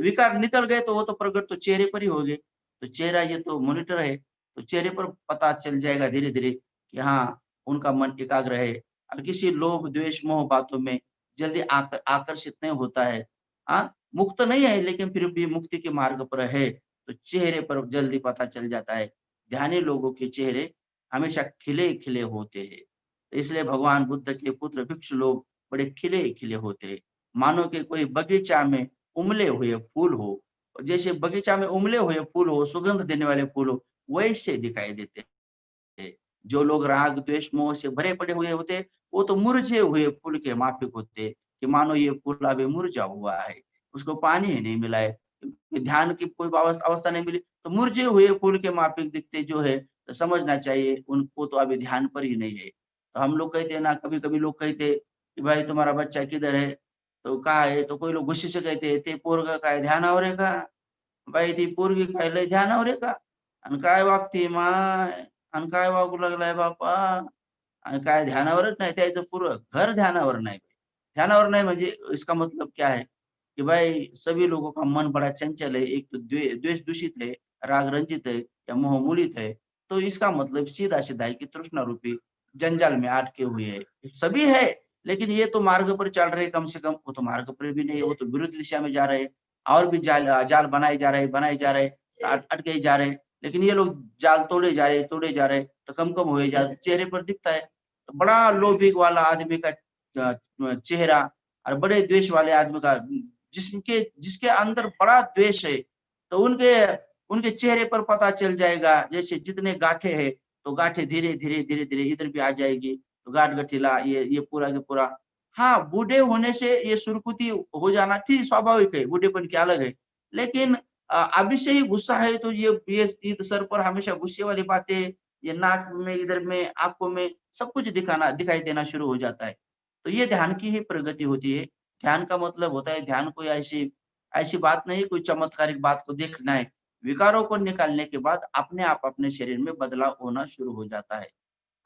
S1: विकार निकल गए, तो वो तो प्रकट तो चेहरे पर ही होंगे। तो चेहरा ये तो मॉनिटर है, तो चेहरे पर पता चल जाएगा धीरे-धीरे कि हाँ, उनका मन एकाग्र है। अब किसी लोभ, द्वेष, मोह बातों में जल्दी आकर्षित नहीं होता है। हाँ, मुक्त नहीं है लेकिन फिर भी मुक्ति के मार्ग पर है, तो चेहरे पर जल्दी पता चल जाता है। ध्यानी लोगों के चेहरे हमेशा खिले-खिले होते हैं। तो इसलिए भगवान बुद्ध के पुत्र भिक्षु लोग बड़े खिले-खिले होते हैं। मानो कि कोई बगीचा में उमले हुए फूल हो। जैसे बगीचा में उमले हुए फूल हो, सुगंध देने वाले फूल हो, वैसे दिखाई देते हैं। जो लोग राग, द्वेष, मोह से भरे पड़े हुए होते, वो तो मुरझे हुए फूल के माफिक होते, कि मानो ये फूल अभी मुरझा हुआ है, उसको पानी ही नहीं मिला है, ध्यान की कोई अवस्था नहीं मिली, तो मुरझे हुए फूल के माफिक दिखते जो है, तो समझना चाहिए उनको तो अभी ध्यान पर ही नहीं है। तो हम लोग कहते हैं ना, कभी-कभी लोग कहते कि भाई तुम्हारा बच्चा किधर है? तो कहा है? तो कोई लोग गुस्से से कहते, "ते पोरगं काय ध्यानावर आहे का? बाई ती पोरगी काय लय ध्यानावर आहे का? आणि काय वागते माय? आणि काय वागू लागलाय बापा?" आणि काय ध्यानावरच नाही, त्याचं पूरं घर ध्यानावर नहीं। ध्यानावर नहीं म्हणजे इसका मतलब क्या है कि भाई सभी लोगों का मन बड़ा चंचल है, एक तो द्वेष दूषित है, राग रंजित है या मोह मूलित है। तो इसका मतलब सीधा-सीधा है कि तृष्णा रूपी जंजाल में अटके हुए है। सभी है, लेकिन ये तो मार्ग पर चल रहे हैं कम से कम, वो तो मार्ग पर भी नहीं है, वो तो विरुद्ध दिशा में जा रहे हैं और भी जाल बनाए जा रहे हैं, अटके ही जा रहे हैं। लेकिन ये लोग जाल तोड़े जा रहे हैं, तो कम-कम हुए जा चेहरे पर दिखता है। तो बड़ा लोभी वाला आदमी का चेहरा और बड़े द्वेष वाले आदमी का जिसके अंदर बड़ा द्वेष है, तो उनके उनके चेहरे पर पता चल जाएगा, जैसे जितने गाँठें हैं, तो गाँठें धीरे-धीरे, धीरे-धीरे इधर भी आ जाएगी, तो गाँठ गठिला ये पूरा का पूरा। हाँ, बूढ़े होने से ये सुरकुती हो जाना ठीक स्वाभाविक है, बूढ़ेपन की अलग है। लेकिन अभी से ही गुस्सा है तो ये सर पर हमेशा गुस्से वाली बातें, ये नाक में, इधर में, आँखों में सब कुछ दिखाई देना शुरू हो जाता है। तो ये ध्यान की ही प्रगति होती है। ध्यान का मतलब होता है, ध्यान कोई ऐसी ऐसी बात नहीं, कोई चमत्कारिक बात को देखना है। विकारों को निकालने के बाद अपने आप अपने शरीर में बदलाव होना शुरू हो जाता है।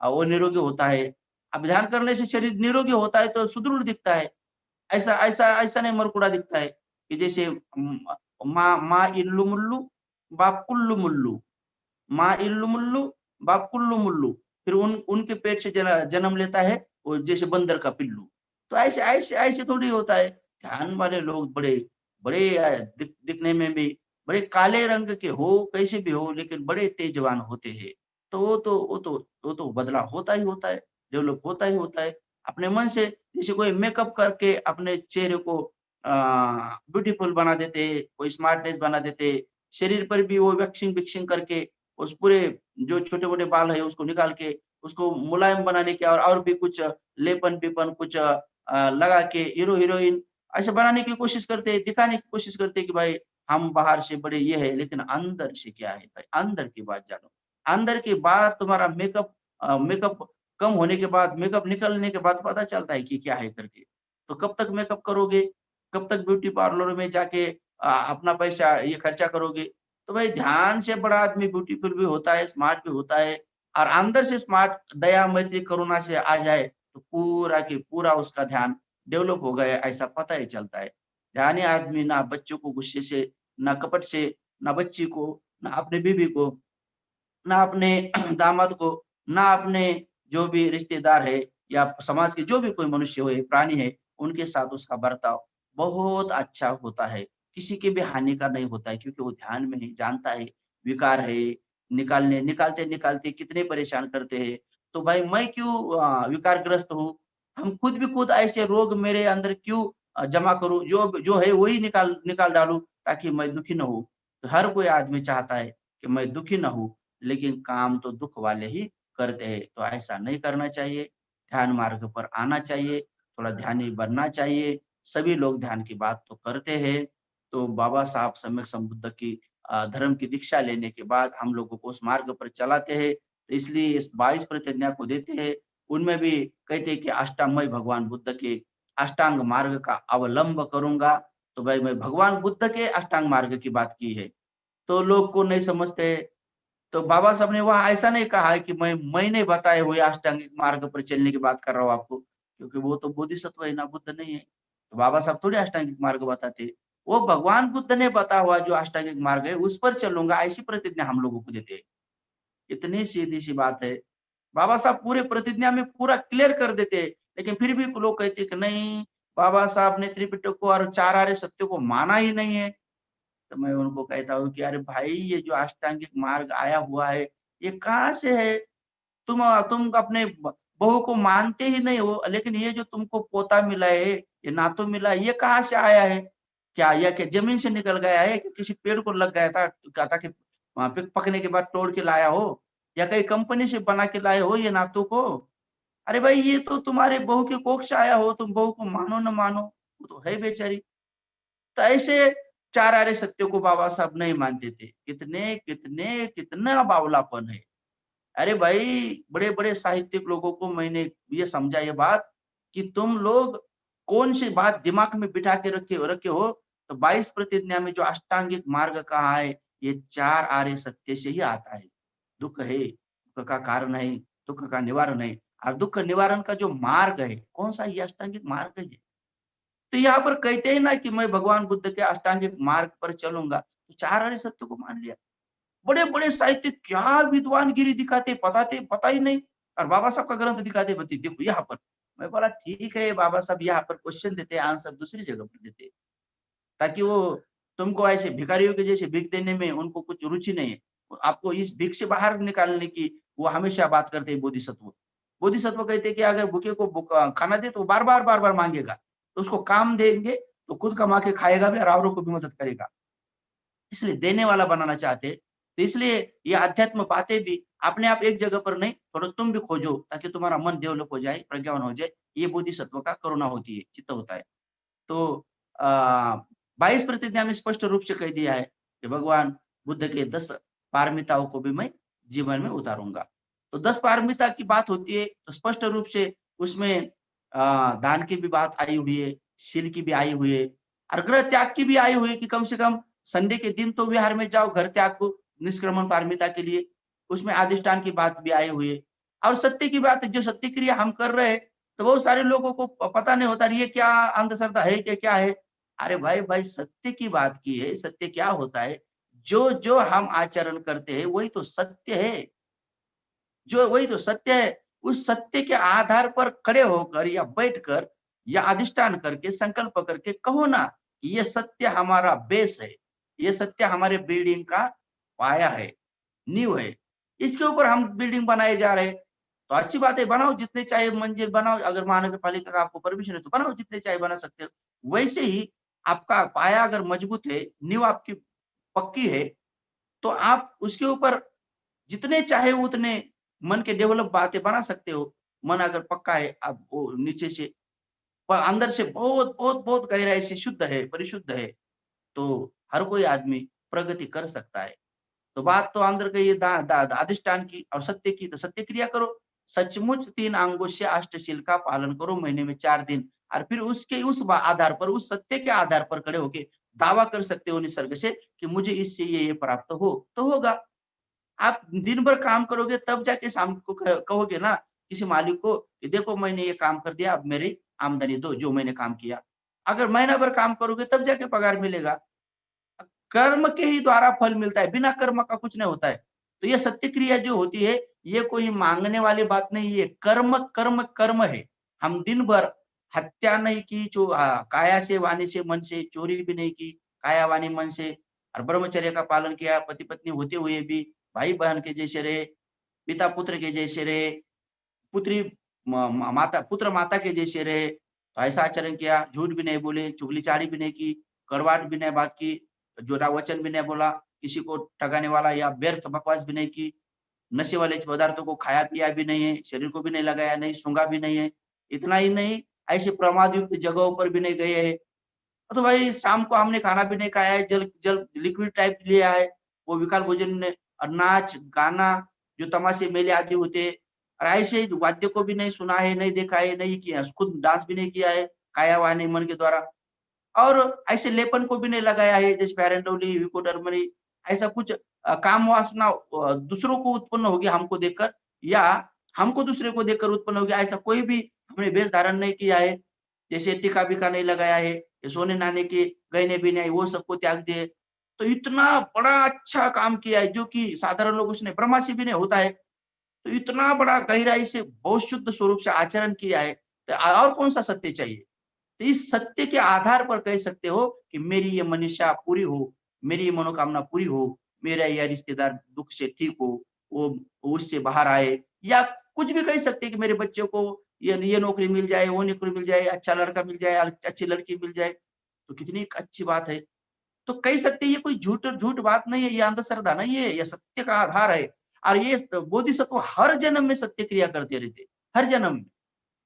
S1: वो निरोगी होता है। अब ध्यान करने से शरीर निरोगी होता है तो सुदृढ़ दिखता है। ऐसा नहीं मरकुड़ा दिखता है कि जैसे माँ माँ इल्लू-मुल्लू, बाप कुल्लू-मुल्लू। माँ इल्लू-मुल्लू, बाप कुल्लू-मुल्लू। फिर उनके पेट से जन्म लेता है वो जैसे बंदर का पिल्लू। तो ऐसे ऐसे ऐसे थोड़ी होता है। ध्यान वाले लोग बड़े बड़े दिखने में भी बड़े काले रंग के हो, कैसे भी हो लेकिन बड़े तेजवान होते हैं। तो वो तो बदलाव होता ही होता है, डेवलप होता ही होता है। अपने मन से जैसे कोई मेकअप करके अपने चेहरे को अ, ब्यूटीफुल बना देते, कोई स्मार्टनेस बना देते, शरीर पर भी वो वैक्सिंग-विक्सिंग करके उस पूरे जो छोटे-मोटे बाल है उसको निकाल के उसको मुलायम बनाने के और भी कुछ लेपन-वेपन कुछ लगा के हीरो-हीरोइन ऐसे बनाने की कोशिश करते हैं, दिखाने की कोशिश करते हैं कि भाई हम बाहर से बड़े ये है, लेकिन अंदर से क्या है भाई? अंदर की बात जानो। अंदर की बात तुम्हारा मेकअप कम होने के बाद, मेकअप निकलने के बाद पता चलता है कि क्या है करके। तो कब तक मेकअप करोगे? कब तक ब्यूटी पार्लर में जाके अपना पैसा ये खर्चा करोगे? तो भाई ध्यान से बड़ा आदमी ब्यूटीफुल भी होता है, स्मार्ट भी होता है और अंदर से स्मार्ट दया, मैत्री, करुणा से आ जाए, तो पूरा की पूरा उसका ध्यान डेवलप हो गया ऐसा पता ही चलता है। ध्यानी आदमी ना बच्चों को गुस्से से, ना कपट से, ना बच्ची को, ना अपनी बीवी को, ना अपने दामाद को, ना अपने जो भी रिश्तेदार है या समाज के जो भी कोई मनुष्य हो, प्राणी है, उनके साथ उसका बर्ताव बहुत अच्छा होता है। किसी के भी हानि का नहीं होता है क्योंकि वो ध्यान में है, जानता है विकार है, निकालते-निकालते कितने परेशान करते हैं। तो भाई मैं क्यों विकारग्रस्त हूँ? हम खुद भी खुद ऐसे रोग मेरे अंदर क्यों जमा करूँ? जो जो है वही निकाल निकाल डालूँ ताकि मैं दुखी ना हूँ। तो हर कोई आदमी चाहता है कि मैं दुखी ना हूँ। लेकिन काम तो दुःख वाले ही करते हैं, तो ऐसा नहीं करना चाहिए। ध्यान मार्ग पर आना चाहिए, थोड़ा ध्यानी बनना चाहिए। सभी लोग ध्यान की बात तो करते हैं, तो बाबा साहब सम्यक संबुद्ध की धर्म की दीक्षा लेने के बाद हम लोगों को उस मार्ग पर चलाते हैं। तो इसलिए इस 22 प्रतिज्ञा को देते हैं, उनमें भी कहते हैं कि अष्टांग मैं भगवान बुद्ध के अष्टांग मार्ग का अवलंब करूँगा। तो भाई मैं भगवान बुद्ध के अष्टांग मार्ग की बात की है, तो लोग को नहीं समझते। तो बाबा साहब ने वहाँ ऐसा नहीं कहा है कि मैंने बताए हुए अष्टांगिक मार्ग पर चलने की बात कर रहा हूँ आपको, क्योंकि वो तो बोधिसत्व है ना, बुद्ध नहीं है। तो बाबा साहब थोड़ी अष्टांगिक मार्ग बताते। वो भगवान बुद्ध ने बताया हुआ जो अष्टांगिक मार्ग है, उस पर चलूँगा, ऐसी प्रतिज्ञा हम लोगों को देते हैं। इतनी सीधी-सी बात है। बाबा साहब पूरे प्रतिज्ञा में पूरा क्लियर कर देते हैं, लेकिन फिर भी लोग कहते हैं कि नहीं, बाबा साहब ने त्रिपिटक को और 4 आर्य सत्य को माना ही नहीं है। तो मैं उनको कहता हूँ कि अरे भाई ये जो अष्टांगिक मार्ग आया हुआ है, ये कहाँ से है? तुम अपने बहू को मानते ही नहीं हो, लेकिन ये जो तुमको पोता मिला है, ये नातू मिला है, ये कहाँ से आया है? क्या ज़मीन से निकल गया है कि किसी पेड़ को लग गया था, क्या था कि वहां पे पकने के बाद तोड़ के लाया हो, या कहीं कंपनी से बना के लाए हो ये नातों को। अरे भाई ये तो तुम्हारे बहू के कोख से आया हो, तुम बहू को मानो न मानो, वो तो है बेचारी। तो ऐसे चार आरे सत्य को बाबा साहब नहीं मानते थे। कितने कितने कितना बावलापन है। अरे भाई बड़े-बड़े साहित्यिक लोगों को मैंने ये समझा ये बात कि तुम लोग कौन-सी बात दिमाग में बिठा के रखे रखे हो, तो 22 प्रतिज्ञा में जो अष्टांगिक मार्ग कहा है, ये 4 आर्य सत्य से ही आता है। दुःख है, दुःख का कारण है, दुःख का निवारण है, और दुःख निवारण का जो मार्ग है, कौन-सा ये अष्टांगिक मार्ग है। तो यहाँ पर कहते हैं ना कि मैं भगवान बुद्ध के अष्टांगिक मार्ग पर चलूँगा, तो 4 आर्य सत्य को मान लिया। बड़े-बड़े साहित्यिक क्या विद्वानगिरी दिखाते, बताते, पता ही नहीं, और बाबा साहब का ग्रंथ दिखाते, बोलते देखो यहाँ पर। मैं बोला ठीक है बाबा साहब, यहाँ पर क्वेश्चन देते हैं, आंसर दूसरी जगह पर देते हैं, ताकि वो तुमको ऐसे भिखारियों के जैसे भीख देने में उनको कुछ रुचि नहीं है। आपको इस भीख से बाहर निकालने की वो हमेशा बात करते हैं बोधिसत्व। बोधिसत्व कहते हैं कि अगर भूखे को खाना दे तो बार-बार, बार-बार माँगेगा। तो उसको काम देंगे तो खुद कमा के खाएगा भी और औरों को भी मदद करेगा। इसलिए देने वाला बनाना चाहते हैं। तो इसलिए ये अध्यात्म बातें भी अपने आप एक जगह पर नहीं, थोड़ा तुम भी खोजो ताकि तुम्हारा मन डेवलप हो जाए, प्रज्ञावान हो जाए। ये बोधिसत्व का करुणा होती है, चित्त होता है। तो 22 प्रतिज्ञा में स्पष्ट रूप से कह दिया है कि भगवान बुद्ध के 10 पारमिताओं को भी मैं जीवन में उतारूँगा। तो 10 पारमिता की बात होती है तो स्पष्ट रूप से उसमें दान की भी बात आई हुई है, शील की भी आई हुई है, और गृह त्याग की भी आई हुई है कि कम से कम संडे के दिन तो विहार में जाओ, घर त्याग को निष्क्रमण पारमिता के लिए। उसमें अधिष्ठान की बात भी आई हुई है, और सत्य की बात है, जो सत्य क्रिया हम कर रहे हैं, तो बहुत सारे लोगों को पता नहीं होता ये क्या अंधश्रद्धा है, क्या क्या है। अरे भाई भाई सत्य की बात की है, सत्य क्या होता है, जो जो हम आचरण करते हैं वही तो सत्य है, जो वही तो सत्य है। उस सत्य के आधार पर खड़े होकर या बैठकर या अधिष्ठान करके संकल्प करके कहो ना कि ये सत्य हमारा बेस है, ये सत्य हमारे बिल्डिंग का पाया है, नींव है। इसके ऊपर हम बिल्डिंग बनाए जा रहे हैं। तो अच्छी बात है, बनाओ जितने चाहे मंजिल बनाओ, अगर महानगर पालिका का आपको परमिशन है तो बनाओ, जितने चाहे बना सकते हो। वैसे ही आपका पाया अगर मजबूत है, नींव आपकी पक्की है, तो आप उसके ऊपर जितने चाहे उतने मन के डेवलप बातें बना सकते हो। मन अगर पक्का है, आप वो नीचे से अंदर से बहुत बहुत बहुत गहराई से शुद्ध है, परिशुद्ध है, तो हर कोई आदमी प्रगति कर सकता है। तो बात तो अंदर का ये दा दा दा अधिष्ठान की और सत्य की, तो सत्य क्रिया करो। सचमुच 3 अंगों से अष्टशील का पालन करो महीने में 4 दिन, और फिर उसके उस आधार पर, उस सत्य के आधार पर खड़े होके दावा कर सकते हो निसर्ग से कि मुझे इससे ये प्राप्त हो, तो होगा। आप दिन भर काम करोगे तब जाके शाम को कहोगे ना किसी मालिक को कि देखो मैंने ये काम कर दिया, अब मेरी आमदनी दो जो मैंने काम किया। अगर महीना भर काम करोगे तब जाके पगार मिलेगा। कर्म के ही द्वारा फल मिलता है, बिना कर्म का कुछ नहीं होता है। तो ये सत्य क्रिया जो होती है, ये कोई माँगने वाली बात नहीं है, कर्म, कर्म, कर्म है। हम दिन भर हत्या नहीं की, काया से, वाणी से, मन से, चोरी भी नहीं की, काया, वाणी, मन से, और ब्रह्मचर्य का पालन किया, पति-पत्नी होते हुए भी भाई-बहन के जैसे रहे, पिता-पुत्र के जैसे रहे, पुत्री म म माता पुत्र माता के जैसे रहे, तो ऐसा आचरण किया, झूठ भी नहीं बोले, चुगली-चाड़ी भी नहीं की, कड़वाहट भी नहीं बात की, झूठा वचन भी नहीं बोला, किसी को ठगाने वाला या व्यर्थ बकवास भी नहीं की, नशे वाले पदार्थों को खाया-पिया भी नहीं है, शरीर को भी नहीं लगाया, नहीं सूंघा भी नहीं है। इतना ही नहीं, ऐसे प्रमाद युक्त जगहों पर भी नहीं गए हैं। तो भाई शाम को हमने खाना भी नहीं खाया है, जल जल लिक्विड टाइप लिया है, वो विकाल भोजन ने, और नाच, गाना, जो तमाशे, मेले आदि होते हैं, और ऐसे ही वाद्य को भी नहीं सुना है, नहीं देखा है, नहीं किया, खुद डांस भी नहीं किया है, काया वाणी मन के द्वारा, और ऐसे लेपन को भी नहीं लगाया है, जैसे फेयर एंड लवली, विकोडर्मनी, ऐसा कुछ काम वासना दूसरों को उत्पन्न होगी हमको देखकर, या हमको दूसरे को देखकर उत्पन्न होगी, ऐसा कोई भी हमने वेश धारण नहीं किया है। जैसे टीका-बीका नहीं लगाया है, ये सोने-नाने के गहने भी नहीं, वो सबको त्याग दिए। तो इतना बड़ा अच्छा काम किया है, जो कि साधारण लोग उसने ब्रह्मासी भी नहीं होता है। तो इतना बड़ा गहराई से बहुत शुद्ध स्वरूप से आचरण किया है, तो और कौन-सा सत्य चाहिए? तो इस सत्य के आधार पर कह सकते हो कि मेरी ये मनीषा पूरी हो, मेरी ये मनोकामना पूरी हो, मेरा ये रिश्तेदार दुःख से ठीक हो, वो उससे बाहर आए, या कुछ भी कह सकते हैं कि मेरे बच्चों को ये नौकरी मिल जाए, वो नौकरी मिल जाए, अच्छा लड़का मिल जाए, अच्छी लड़की मिल जाए, तो कितनी एक अच्छी बात है। तो कह सकते हैं ये कोई झूठ झूठ बात नहीं है, ये अंधश्रद्धा नहीं है, ये सत्य का आधार है। और ये बोधिसत्व हर जन्म में सत्य क्रिया करते रहते, हर जन्म में,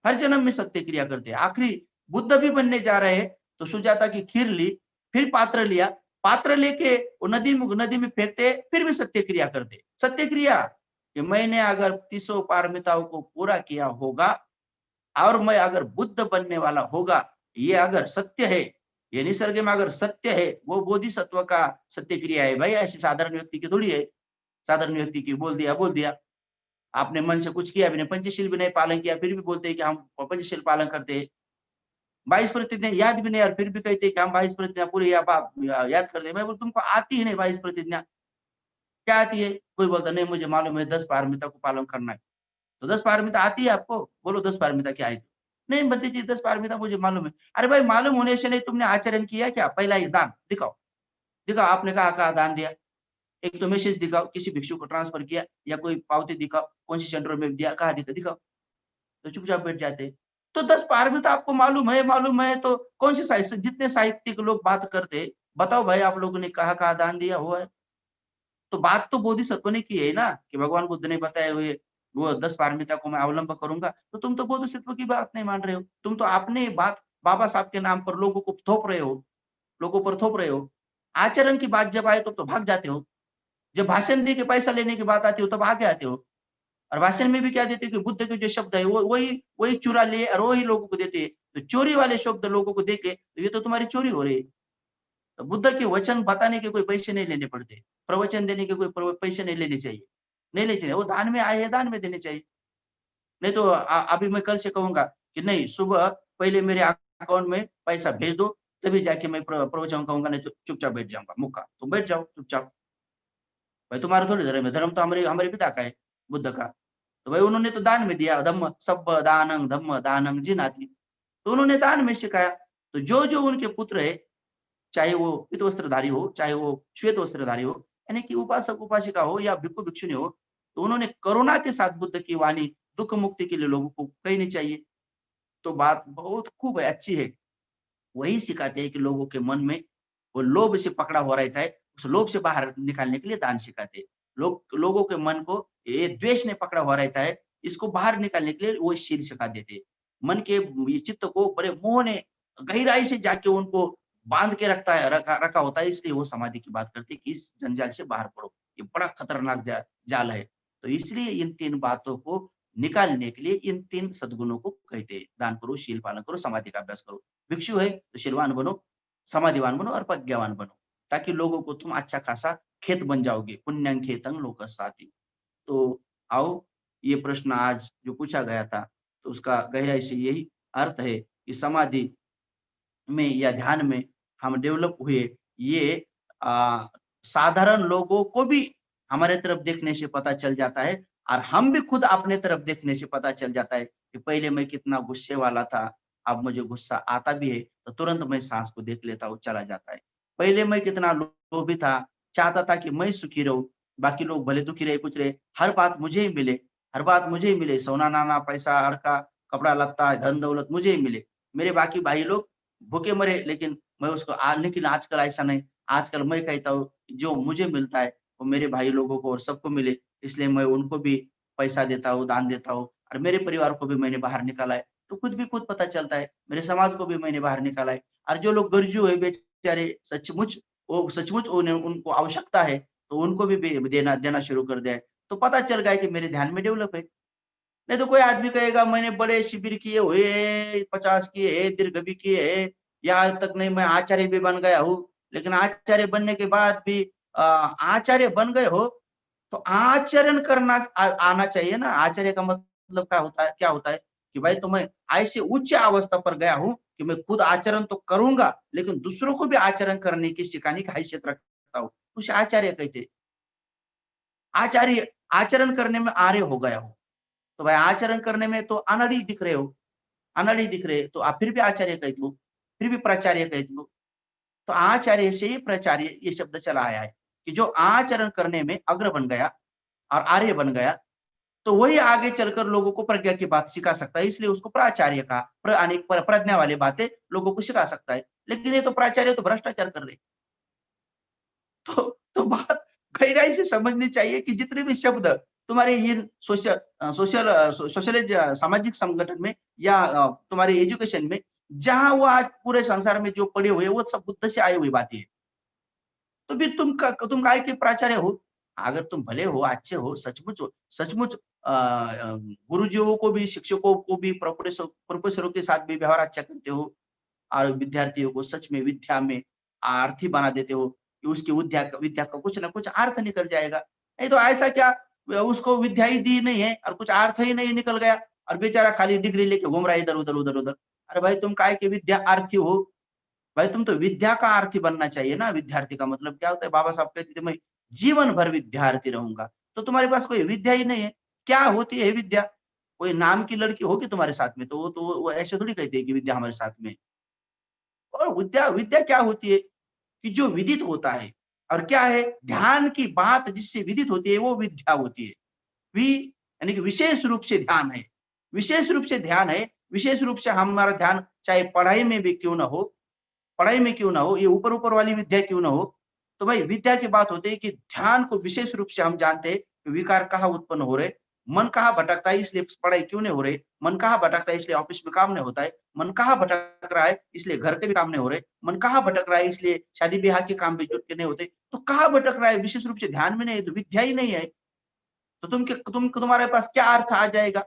S1: हर जन्म में सत्य क्रिया करते हैं। आखिरी बुद्ध भी बनने जा रहे हैं तो सुजाता की खीर ली, फिर पात्र लिया, पात्र लेके वो नदी में फेंकते, फिर भी सत्य क्रिया करते। सत्य क्रिया कि मैंने अगर 300 पारमिताओं को पूरा किया होगा और मैं अगर बुद्ध बनने वाला होगा, ये अगर सत्य है, ये निसर्ग में अगर सत्य है, वो बोधिसत्व का सत्य क्रिया है भाई। ऐसी साधारण व्यक्ति की थोड़ी है। साधारण व्यक्ति की बोल दिया, बोल दिया। आपने मन से कुछ किया भी नहीं, पंचशील भी नहीं पालन किया, फिर भी बोलते हैं कि हम पंचशील पालन करते हैं। 22 प्रतिज्ञा याद भी नहीं और फिर भी कहते हैं कि हम 22 प्रतिज्ञा पूरी याद करते हैं। मैं बोलता तुमको आती ही नहीं 22 प्रतिज्ञा, क्या आती है? कोई बोलता नहीं मुझे मालूम है 10 पारमिता को पालन करना है। तो 10 पारमिता आती है आपको? बोलो 10 पारमिता क्या है? नहीं बनती जी 10 पारमिता मुझे मालूम है। अरे भाई मालूम होने से नहीं तुमने आचरण किया क्या? पहला ये दान दिखाओ, दिखाओ आपने कहाँ-कहाँ दान दिया? एक तो मैसेज दिखाओ, किसी भिक्षु को ट्रांसफर किया या कोई पावती दिखाओ, कौन सी सेंटर में दिया, कहाँ दिखाओ। तो चुपचाप बैठ जाते हैं। तो 10 पारमिता आपको मालूम है तो कौन से जितने साहित्यिक लोग बात करते हैं, बताओ भाई आप लोगों ने कहाँ-कहाँ दान दिया हुआ है? तो बात तो बोधिसत्व ने की है ना कि भगवान बुद्ध ने बताए हुए वो 10 पारमिता को मैं अवलंब करूँगा, तो तुम तो बोधिसत्व की बात नहीं मान रहे हो। तुम तो अपने बात बाबा साहब के नाम पर लोगों को थोप रहे हो, लोगों पर थोप रहे हो। आचरण की बात जब आए तो भाग जाते हो। जब भाषण दे के पैसा लेने की बात आती हो तब आगे आते हो। और भाषण में भी क्या देते हैं कि बुद्ध के जो शब्द है वो वही वही चुरा लिए और वही लोगों को देते हैं। तो चोरी वाले शब्द लोगों को देके तो ये तो तुम्हारी चोरी हो रही है। तो बुद्ध के वचन बताने के कोई पैसे नहीं लेने पड़ते। प्रवचन देने के कोई पैसे नहीं लेने चाहिए। नहीं लेने चाहिए। वो दान में आए हैं, दान में देने चाहिए। नहीं तो अभी मैं कल से कहूँगा कि नहीं सुबह पहले मेरे अकाउंट में पैसा भेज दो, तभी जाके मैं प्रवचन कहूँगा, नहीं तो चुपचाप बैठ जाऊँगा मुक्का। तुम बैठ जाओ चुपचाप। भाई तुम्हारा थोड़ी धर्म है, धर्म तो हमारे हमारे पिता का है, बुद्ध का। तो भाई उन्होंने तो दान में दिया, धम्म दानंग जिनाति। तो उन्होंने दान में सिखाया। तो जो उनके पुत्र है, चाहे वो पीत वस्त्रधारी हो, चाहे वो श्वेत वस्त्रधारी हो, यानी कि उपासक-उपासिका हो या भिक्षु-भिक्षुणी हो, तो उन्होंने करुणा के साथ बुद्ध की वाणी दुःख मुक्ति के लिए लोगों को कहनी चाहिए। तो बात बहुत खूब है, अच्छी है। वही सिखाते हैं कि लोगों के मन में वो लोभ से पकड़ा हुआ रहता है, उस लोभ से बाहर निकालने के लिए दान सिखाते हैं। लोगों के मन को ये द्वेष ने पकड़ा हुआ रहता है, इसको बाहर निकालने के लिए वो शील सिखा देते हैं। मन के ये चित्त को बड़े मोह ने गहराई से जाके उनको बांध के रखा रखा होता है, इसलिए वो समाधि की बात करते हैं कि इस जंजाल से बाहर पड़ो। ये बड़ा खतरनाक जाल है। तो इसलिए इन 3 बातों को निकालने के लिए इन 3 सद्गुणों को कहते हैं। दान करो, शील पालन करो, समाधि का अभ्यास करो। भिक्षु है तो शीलवान बनो, समाधिवान बनो और प्रज्ञावान बनो, ताकि लोगों को तुम अच्छा खासा खेत बन जाओगे। पुण्यं खेतं लोकस्याति। तो आओ ये प्रश्न आज जो पूछा गया था, तो उसका गहराई से यही अर्थ है कि समाधि में या ध्यान में हम डेवलप हुए, ये साधारण लोगों को भी हमारे तरफ देखने से पता चल जाता है और हम भी खुद अपने तरफ देखने से पता चल जाता है कि पहले मैं कितना गुस्से वाला था, अब मुझे गुस्सा आता भी है तो तुरंत मैं साँस को देख लेता हूँ, चला जाता है। पहले मैं कितना लोभी था, चाहता था कि मैं सुखी रहूँ, बाकी लोग भले दुखी रहे, कुछ रहे, हर बात मुझे ही मिले, हर बात मुझे ही मिले, सोना-नाना, पैसा, हड़का, कपड़ा-लत्ता, धन-दौलत मुझे ही मिले। मेरे बाकी भाई लोग भूखे मरे, लेकिन मैं उसको लेकिन आजकल ऐसा नहीं। आजकल मैं कहता हूँ जो मुझे मिलता है वो मेरे भाई लोगों को और सबको मिले, इसलिए मैं उनको भी पैसा देता हूँ, दान देता हूँ और मेरे परिवार को भी मैंने बाहर निकाला है। तो खुद भी खुद पता चलता है, मेरे समाज को भी मैंने बाहर निकाला है। और जो लोग गरजू है बेचारे, सचमुच उन्हें उनको आवश्यकता है, तो उनको भी देना देना शुरू कर दिया है। तो पता चल गया है कि मेरे ध्यान में डेवलप है। नहीं तो कोई आदमी कहेगा मैंने बड़े शिविर किए हुए हैं, 50 किए हैं, दीर्घ भी किए हैं, यहाँ तक नहीं मैं आचार्य भी बन गया हूँ। लेकिन आचार्य बनने के बाद भी आचार्य बन गए हो, तो आचरण करना आना चाहिए ना। आचार्य का मतलब क्या होता है कि भाई तो मैं ऐसे उच्च अवस्था पर गया हूँ कि मैं खुद आचरण तो करूँगा, लेकिन दूसरों को भी आचरण करने की सिखाने की हैसियत रखता हूँ। उसे आचार्य कहते हैं। आचार्य आचरण करने में आर्य हो गया हूँ। तो भाई आचरण करने में तो अनाड़ी दिख रहे हो, अनाड़ी दिख रहे तो आप फिर भी आचार्य कह दो, फिर भी प्राचार्य कह दो। तो आचार्य से ही प्राचार्य ये शब्द चला आया है कि जो आचरण करने में अग्र बन गया और आर्य बन गया, तो वही आगे चलकर लोगों को प्रज्ञा की बात सिखा सकता है, इसलिए उसको प्राचार्य कहा। अनेक प्रज्ञा वाली बातें लोगों को सिखा सकता है। लेकिन ये तो प्राचार्य तो भ्रष्टाचार कर रहे। तो बात गहराई से समझनी चाहिए कि जितने भी शब्द तुम्हारे ये सोशल सामाजिक संगठन में या तुम्हारे एजुकेशन में, जहाँ वो आज पूरे संसार में जो पड़े हुए हैं, वो सब बुद्ध से आई हुई बातें हैं। तो फिर तुम काहे के प्राचार्य हो? अगर तुम भले हो, अच्छे हो, सचमुच गुरुजियों को भी, शिक्षकों को भी, प्रोफेसरों के साथ भी व्यवहार अच्छा करते हो और विद्यार्थियों को सच में विद्या में आर्थी बना देते हो, कि उसकी विद्या विद्या का कुछ ना कुछ अर्थ निकल जाएगा। नहीं तो ऐसा क्या, उसको विद्या ही दी नहीं है और कुछ अर्थ ही नहीं निकल गया और बेचारा खाली डिग्री लेके घूम रहा है इधर-उधर, उधर-उधर। अरे भाई तुम काहे के विद्या अर्थी हो? भाई तुम तो विद्या का अर्थी बनना चाहिए ना। विद्यार्थी का मतलब क्या होता है? बाबा साहब कहते थे मैं जीवन भर विद्यार्थी रहूँगा। तो तुम्हारे पास कोई विद्या ही नहीं है। क्या होती है विद्या? कोई नाम की लड़की होगी तुम्हारे साथ में, तो वो ऐसे थोड़ी कहती है कि विद्या हमारे साथ में है। और विद्या विद्या क्या होती है? कि जो विदित होता है। और क्या है? ध्यान की बात जिससे विदित होती है वो विद्या होती है। यानी कि विशेष रूप से ध्यान है। विशेष रूप से ध्यान है, विशेष रूप से हमारा ध्यान चाहे पढ़ाई में भी क्यों ना हो, पढ़ाई में क्यों ना हो, ये ऊपर-ऊपर वाली विद्या क्यों ना हो, तो भाई विद्या की बात होती है कि ध्यान को विशेष रूप से हम जानते हैं कि विकार कहाँ उत्पन्न हो रहे, मन कहाँ भटकता है इसलिए पढ़ाई क्यों नहीं हो रही, मन कहाँ भटकता है इसलिए ऑफिस में काम नहीं होता है, मन कहाँ भटक रहा है इसलिए घर के भी काम नहीं हो रहे, मन कहाँ भटक रहा है इसलिए शादी-ब्याह के काम भी जुट के नहीं होते। तो कहाँ भटक रहा है? विशेष रूप से ध्यान में नहीं है, तो विद्या ही नहीं है। तो तुम्हारे पास क्या अर्थ आ जाएगा?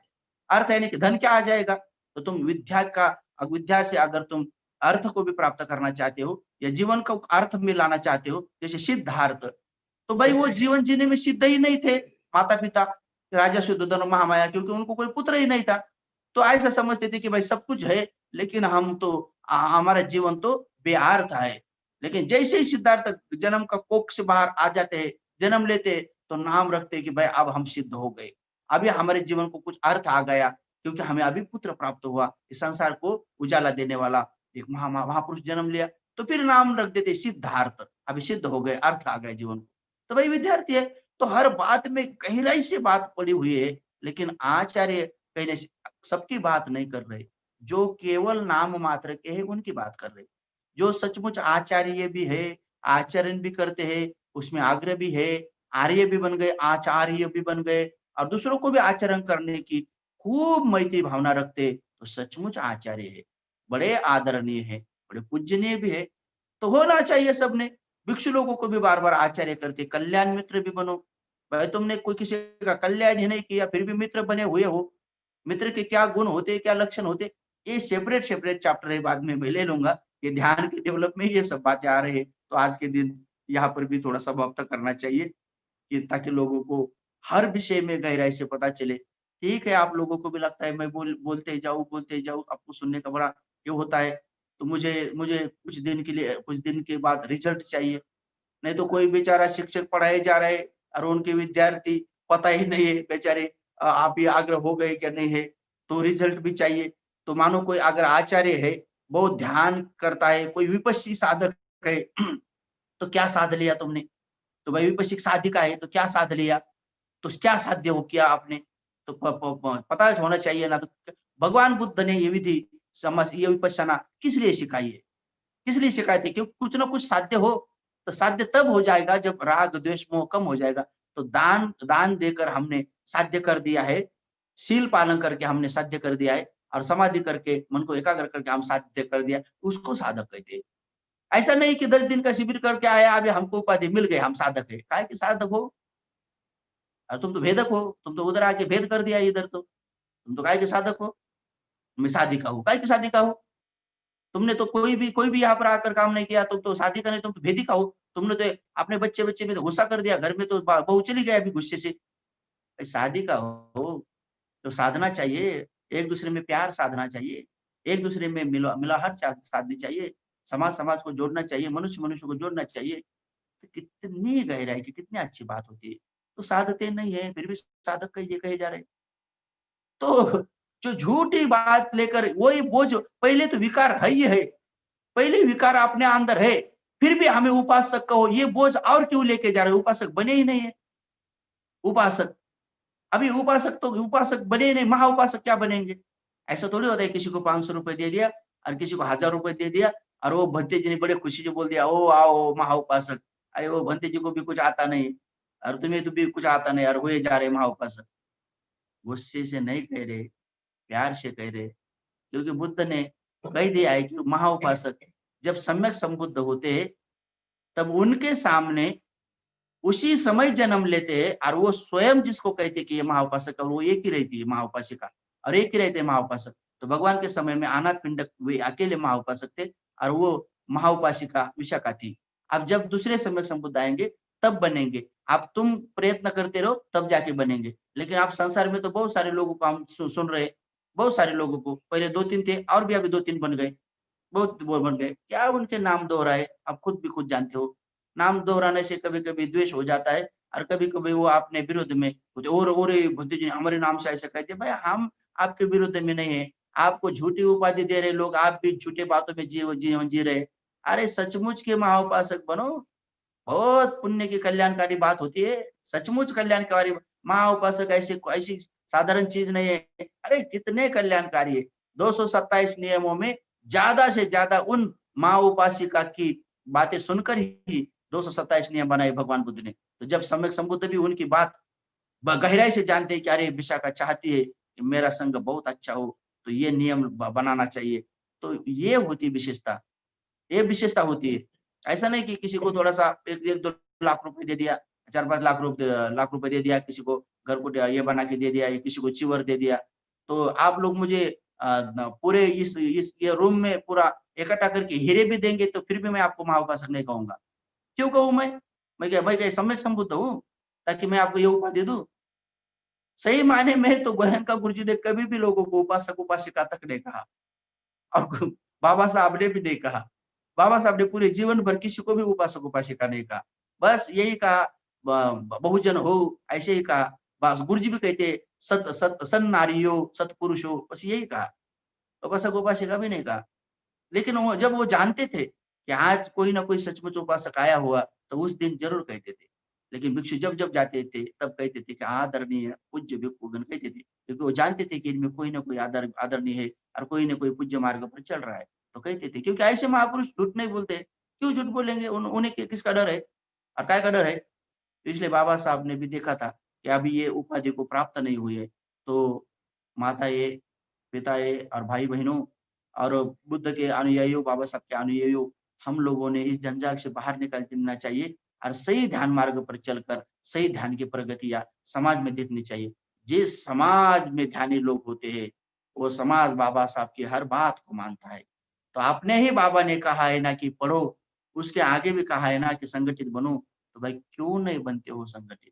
S1: अर्थ यानी कि धन क्या आ जाएगा? तो तुम विद्या से अगर तुम अर्थ को भी प्राप्त करना चाहते हो या जीवन को अर्थ में लाना चाहते हो, जैसे सिद्धार्थ, तो भाई वो जीवन जीने में सिद्ध ही नहीं थे, माता-पिता, राजा शुद्धोधन और महामाया, क्योंकि उनको कोई पुत्र ही नहीं था। तो ऐसा समझते थे कि भाई सब कुछ है, लेकिन हम तो हमारा जीवन तो बेअर्थ है। लेकिन जैसे ही सिद्धार्थ जन्म का कोख से बाहर आ जाते हैं, जन्म लेते हैं, तो नाम रखते हैं कि भाई अब हम सिद्ध हो गए। अभी हमारे जीवन को कुछ अर्थ आ गया, क्योंकि हमें अभी पुत्र प्राप्त हुआ। इस संसार को उजाला देने वाला एक महापुरुष जन्म लिया। तो फिर नाम रख देते सिद्धार्थ, अभी सिद्ध हो गए, अर्थ आ गया जीवन को। तो भाई विद्यार्थी है, तो हर बात में गहराई से बात पड़ी हुई है, लेकिन आचार्य कहीं न सबकी बात नहीं कर रहे। जो केवल नाम मात्र के हैं, उनकी बात कर रहे। जो सचमुच आचार्य भी है, आचरण भी करते हैं, उसमें आग्रह भी है, आर्य भी बन गए, आचार्य भी बन गए और दूसरों को भी आचरण करने की खूब मैत्री भावना रखते, तो सचमुच आचार्य है। बड़े आदरणीय है, बड़े पूजनीय भी है। तो होना चाहिए सबने। भिक्षु लोगों को भी बार-बार आचार्य करते, कल्याण मित्र भी बनो। भाई तुमने कोई किसी का कल्याण ही नहीं किया, फिर भी मित्र बने हुए हो। मित्र के क्या गुण होते, क्या लक्षण होते, ये सेपरेट चैप्टर है, बाद में मैं ले लूँगा। ये ध्यान के डेवलप में ये सब बातें आ रही है, तो आज के दिन यहाँ पर भी थोड़ा समाप्त करना चाहिए, कि ताकि लोगों को हर विषय में गहराई से पता चले। ठीक है, आप लोगों को भी लगता है मैं बोलते जाऊँ, आपको सुनने का बड़ा ये होता है, तो मुझे मुझे कुछ दिन के बाद रिजल्ट चाहिए। नहीं तो कोई बेचारा शिक्षक पढ़ाए जा रहे और उनके विद्यार्थी पता ही नहीं है बेचारे, आप ये आग्रह हो गए क्या नहीं है, तो रिजल्ट भी चाहिए। तो मानो कोई अगर आचार्य है, बहुत ध्यान करता है, कोई विपश्ची साधक है, तो क्या साध लिया तुमने? तो भाई विपश्चिक साधिका है, तो क्या साध लिया? तो क्या साध्य हो किया आपने? तो प प प पता होना चाहिए ना। तो भगवान बुद्ध ने ये विधि ये विपश्यना किस लिए सिखाई है? किस लिए सिखाई थी? क्योंकि कुछ ना कुछ साध्य हो, तो साध्य तब हो जाएगा जब राग, द्वेष, मोह कम हो जाएगा। तो दान दान देकर हमने साध्य कर दिया है, शील पालन करके हमने साध्य कर दिया है और समाधि करके, मन को एकाग्र करके हम साध्य कर दिया, उसको साधक कहते हैं। ऐसा नहीं कि 10 दिन का शिविर करके आया, अभी हमको उपाधि मिल गई, हम साधक है। काहे के साधक हो? तुम तो भेदक हो, तुम तो उधर आके भेद कर दिया इधर तो। तुम तो काहे के साधक हो? मैं साधिका हूँ, काहे की साधिका हूँ? तुमने तो कोई भी यहाँ पर आकर काम नहीं किया, तुम तो साधिका नहीं, तुम तो भेदिका हो। तुमने तो अपने बच्चे-बच्चे में तो गुस्सा कर दिया, घर में तो बहू चली गई अभी गुस्से से। भाई साधिका हो, तो साधना चाहिए, एक-दूसरे में प्यार साधना चाहिए, एक-दूसरे में मिलाहट साधनी चाहिए, समाज-समाज को जोड़ना चाहिए, मनुष्य-मनुष्य को जोड़ना चाहिए। तो कितनी गहराई की, कितनी अच्छी बात होती है। तो साधते नहीं है, फिर भी साधक कहे जा रहे हैं। तो जो झूठी बात लेकर वही वो जो पहले तो विकार है ही है, पहले विकार अपने अंदर है, फिर भी हमें उपासक कहो, ये बोझ और क्यों लेके जा रहे हो? उपासक बने ही नहीं है। उपासक, अभी उपासक बने ही नहीं, महाउपासक क्या बनेंगे? ऐसा थोड़ी होता है किसी को ₹500 दे दिया और किसी को ₹1000 दे दिया और वो भंते जी ने बड़े खुशी से बोल दिया, "ओ आओ महाउपासक।" अरे वो भंते जी को भी कुछ आता नहीं और तुम्हें तो भी कुछ आता नहीं और हुए जा रहे महाउपासक। गुस्से से नहीं कह रहे, प्यार से कह रहे, क्योंकि बुद्ध ने कह दिया है कि महाउपासक जब सम्यक संबुद्ध होते हैं तब उनके सामने उसी समय जन्म लेते हैं और वो स्वयं जिसको कहते कि ये महाउपासक है वो एक ही रहती है महाउपासिका और एक ही रहते हैं महाउपासक। तो भगवान के समय में अनाथ पिंडक वे अकेले महाउपासक थे और वो महाउपासिका विशाखा थी। अब जब दूसरे सम्यक संबुद्ध आएंगे तब बनेंगे। आप तुम प्रयत्न करते रहो तब जाके बनेंगे। लेकिन आप संसार में तो बहुत सारे लोगों को हम सुन रहे, बहुत सारे लोगों को पहले 2-3 थे और भी अभी 2-3 बन गए, बहुत वो बन गए। क्या उनके नाम दोहराए, आप खुद भी खुद जानते हो। नाम दोहराने से कभी-कभी द्वेष हो जाता है और कभी-कभी वो अपने विरुद्ध में कुछ और ही बुद्धि जी हमारे नाम से ऐसे कहते हैं। भाई हम आपके विरुद्ध में नहीं है, आपको झूठी उपाधि दे रहे लोग, आप भी झूठे बातों में जीवन जी रहे। अरे सचमुच के महाउपासक बनो, बहुत पुण्य की कल्याणकारी बात होती है, सचमुच कल्याणकारी। महाउपासक ऐसी साधारण चीज नहीं है। अरे कितने कल्याणकारी है। 227 नियमों में ज्यादा से ज्यादा उन माँ उपासिका की बातें सुनकर ही 227 नियम बनाए भगवान बुद्ध ने। तो जब सम्यक संबुद्ध भी उनकी बात गहराई से जानते हैं कि अरे विशाखा चाहती है कि मेरा संग बहुत अच्छा हो, तो ये नियम बनाना चाहिए। तो ये होती विशेषता, ये विशेषता होती है। ऐसा नहीं कि किसी को थोड़ा-सा 1-2 लाख रुपए दे दिया, 4-5 लाख रुपए दे दिया, किसी को घर को ये बना के दे दिया, या किसी को चिवर दे दिया। तो आप लोग मुझे न पूरे इस ये रूम में पूरा इकट्ठा करके हीरे भी देंगे तो फिर भी मैं आपको महाउपासक नहीं कहूँगा। क्यों कहूँ मैं? मैं क्या सम्यक संबुद्ध हूँ, ताकि मैं आपको ये उपाधि दूँ? सही मायने में तो गोयनका गुरुजी ने कभी भी लोगों को उपासक-उपासिका तक नहीं कहा और बाबा साहब ने भी नहीं कहा। बाबा साहब ने पूरे जीवन भर किसी को भी उपासक-उपासिका नहीं कहा। बस यही कहा बहुजन हो, ऐसे ही कहा। बस गुरुजी भी कहते सत सत सन्नारियो, सत्पुरुषो, बस यही कहा। उपासक-उपासिका भी नहीं कहा। लेकिन वो जब वो जानते थे कि आज कोई ना कोई सचमुच उपासक आया हुआ, तो उस दिन ज़रूर कहते थे। लेकिन भिक्षु जब-जब जाते थे, तब कहते थे कि आदरणीय पूज्य भिक्षुगण कहते थे। क्योंकि वो जानते थे कि इनमें कोई ना कोई आदरणीय है और कोई ना कोई पूज्य मार्ग पर चल रहा है, तो कहते थे। क्योंकि ऐसे महापुरुष झूठ नहीं बोलते। क्यों झूठ बोलेंगे? उन्हें किसका डर है और काय का डर है? तो इसलिए बाबा साहब ने भी देखा था कि अभी ये उपाधि को प्राप्त नहीं हुई है, तो माताएँ, पिताएँ और भाई-बहनों और बुद्ध के अनुयायियों, बाबा साहब के अनुयायियों, हम लोगों ने इस जंजाल से बाहर निकलना चाहिए और सही ध्यान मार्ग पर चलकर सही ध्यान की प्रगतियाँ समाज में दिखनी चाहिए। जिस समाज में ध्यानी लोग होते हैं, वो समाज बाबा साहब की हर बात को मानता है। तो अपने ही बाबा ने कहा है ना कि पढ़ो, उसके आगे भी कहा है ना कि संगठित बनो, तो भाई क्यों नहीं बनते हो संगठित?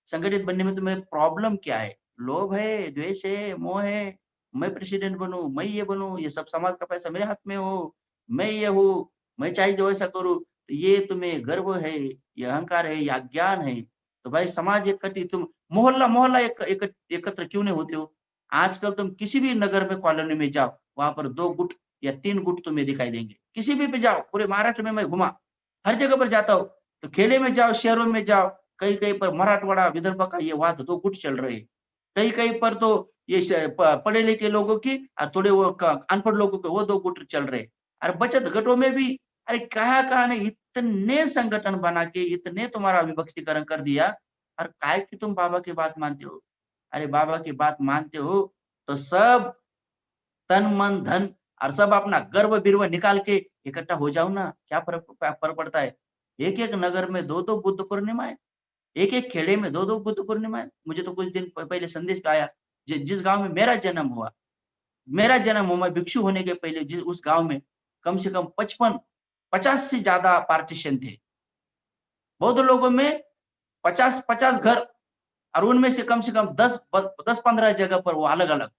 S1: संगठित बनने में तुम्हें प्रॉब्लम क्या है? लोभ है, द्वेष है, मोह है, मैं प्रेसिडेंट बनूँ, मैं ये बनूँ, ये सब समाज का पैसा मेरे हाथ में हो, मैं ये हूँ, मैं चाहे जो ऐसा करूँ, तो ये तुम्हें गर्व है, ये अहंकार है, ये अज्ञान है। तो भाई समाज इकट्ठी तुम मोहल्ला-मोहल्ला एकत्र क्यों नहीं होते हो? आजकल तुम किसी भी नगर में, कॉलोनी में जाओ, वहाँ पर 2 गुट या 3 गुट तुम्हें दिखाई देंगे। किसी भी पे जाओ, पूरे महाराष्ट्र में मैं घुमा, हर जगह पर जाता हूँ, तो खेड़े में जाओ, शहरों में जाओ, कहीं-कहीं पर मराठवाड़ा, विदर्भ का ये वाद 2 गुट चल रहे हैं। कहीं-कहीं पर तो ये पढ़े लिखे लोगों की और थोड़े वो अनपढ़ लोगों के वो 2 गुट चल रहे हैं। और बचत घाटों में भी अरे कहाँ-कहाँ ने इतने संगठन बना के इतने तुम्हारा विभक्तीकरण कर दिया और काहे की तुम बाबा की बात मानते हो? अरे बाबा की बात मानते हो तो सब तन, मन, धन और सब अपना गर्व-बिर्व निकाल के इकट्ठा हो जाओ ना, क्या फ़र्क पड़ता है? एक-एक नगर में 2-2 बुद्ध पूर्णिमाएँ, एक-एक खेड़े में 2-2 बुद्ध पूर्णिमाएँ। मुझे तो कुछ दिन पहले संदेश आया, जिस गाँव में मेरा जन्म हुआ, मैं भिक्षु होने के पहले जिस उस गाँव में कम से कम 50 से ज़्यादा पार्टीशन थे। बौद्ध लोगों में 50 घर और उनमें से कम 10-15 जगह पर वो अलग-अलग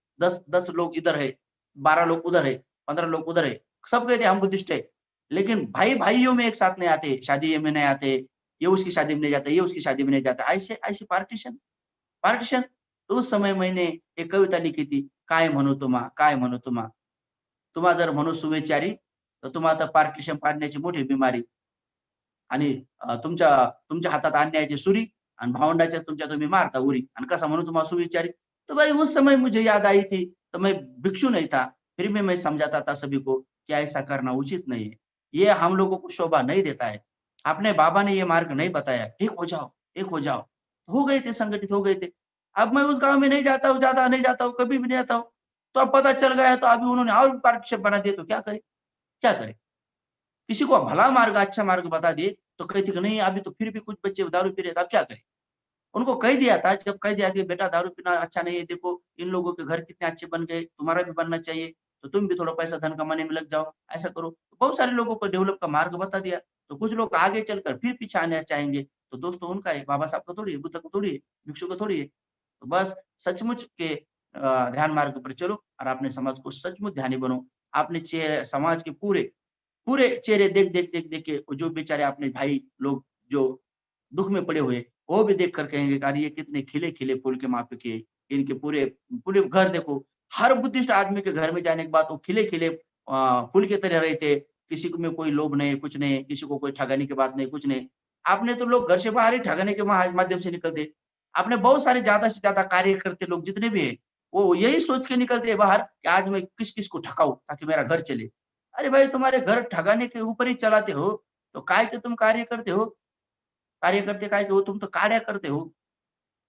S1: 10 लोग इधर है, 12 लोग उधर है, 15 लोग उधर है। सब कहते हैं हम बुद्धिस्ट है। लेकिन भाई-भाइयों में एक साथ नहीं आते, शादी में नहीं आते, ये उसकी शादी में नहीं जाता, ये उसकी शादी में नहीं जाता। ऐसे ऐसे पार्टीशन पार्टीशन। तो उस समय मैंने एक कविता लिखी थी, काय म्हणू तुम्हा, काय म्हणू तुम्हा. तुम्हा जर म्हणू सुविचारी, तर तुम्हा आता पार्टीशन पाडण्याची मोठी बिमारी. आणि तुमच्या हातात अन्यायाची सुरी आणि भावंडाच्या तुमच्या तुम्ही मारता उरी आणि कसा म्हणूं तुम्हारा सुविचारी। तो भाई उस समय मुझे याद आई थी, तो मैं भिक्षु नहीं था, फिर भी मैं समझाता था सभी को कि ऐसा करना उचित नहीं है। ये हम लोगों को शोभा नहीं देता है। आपने बाबा ने ये मार्ग नहीं बताया, एक हो जाओ, एक हो जाओ। हो गए थे, संगठित हो गए थे। अब मैं उस गाँव में नहीं जाता हूँ, ज़्यादा नहीं जाता हूँ, कभी भी नहीं आता हूँ। तो अब पता चल गया है तो अभी उन्होंने और पार्टनरशिप बना दिया तो क्या करें? क्या करें? किसी को भला मार्ग, अच्छा मार्ग बता दिए, तो कहते कि नहीं अभी तो फिर भी कुछ बच्चे दारू पी रहे हैं, तो अब क्या करें? उनको कह दिया था, जब कह दिया कि बेटा दारू पीना अच्छा नहीं है, देखो इन लोगों के घर कितने अच्छे बन गए, तुम्हारा भी बनना चाहिए, तो तुम भी थोड़ा पैसा धन कमाने में लग जाओ, ऐसा करो। तो बहुत सारे लोगों को डेवलप का मार्ग बता दिया, तो कुछ लोग आगे चलकर फिर पीछे आना चाहेंगे, तो दोस्तों उनका है, बाबा साहब का थोड़ी है, बुद्ध का थोड़ी है, भिक्षु का थोड़ी है। तो बस सचमुच के ध्यान मार्ग पर चलो और अपने समाज को सचमुच ध्यानी बनो। आपने समाज के पूरे पूरे चेहरे देख के वो जो बेचारे अपने भाई लोग जो दुःख में पड़े हुए, वो भी देख कर कहेंगे कि अरे ये कितने खिले-खिले फूल के माँ के, इनके पूरे पूरे घर देखो, हर बुद्धिस्ट आदमी के घर में जाने के बाद वो खिले-खिले फूल की तरह रहते, किसी को में कोई लोभ नहीं, कुछ नहीं, किसी को कोई ठगाने की बात नहीं, कुछ नहीं। आपने तो लोग घर से बाहर ही ठगाने के माध्यम से निकलते। आपने बहुत सारे ज़्यादा से ज़्यादा कार्य करते लोग जितने भी हैं, वो यही सोच के निकलते हैं बाहर कि आज मैं किस-किस को ठगाऊँ ताकि मेरा घर चले। अरे भाई तुम्हारे घर ठगाने के ऊपर ही चलाते हो, तो काय के तुम कार्य करते हो? कार्य करते काय के हो, तुम तो कार्य करते हो।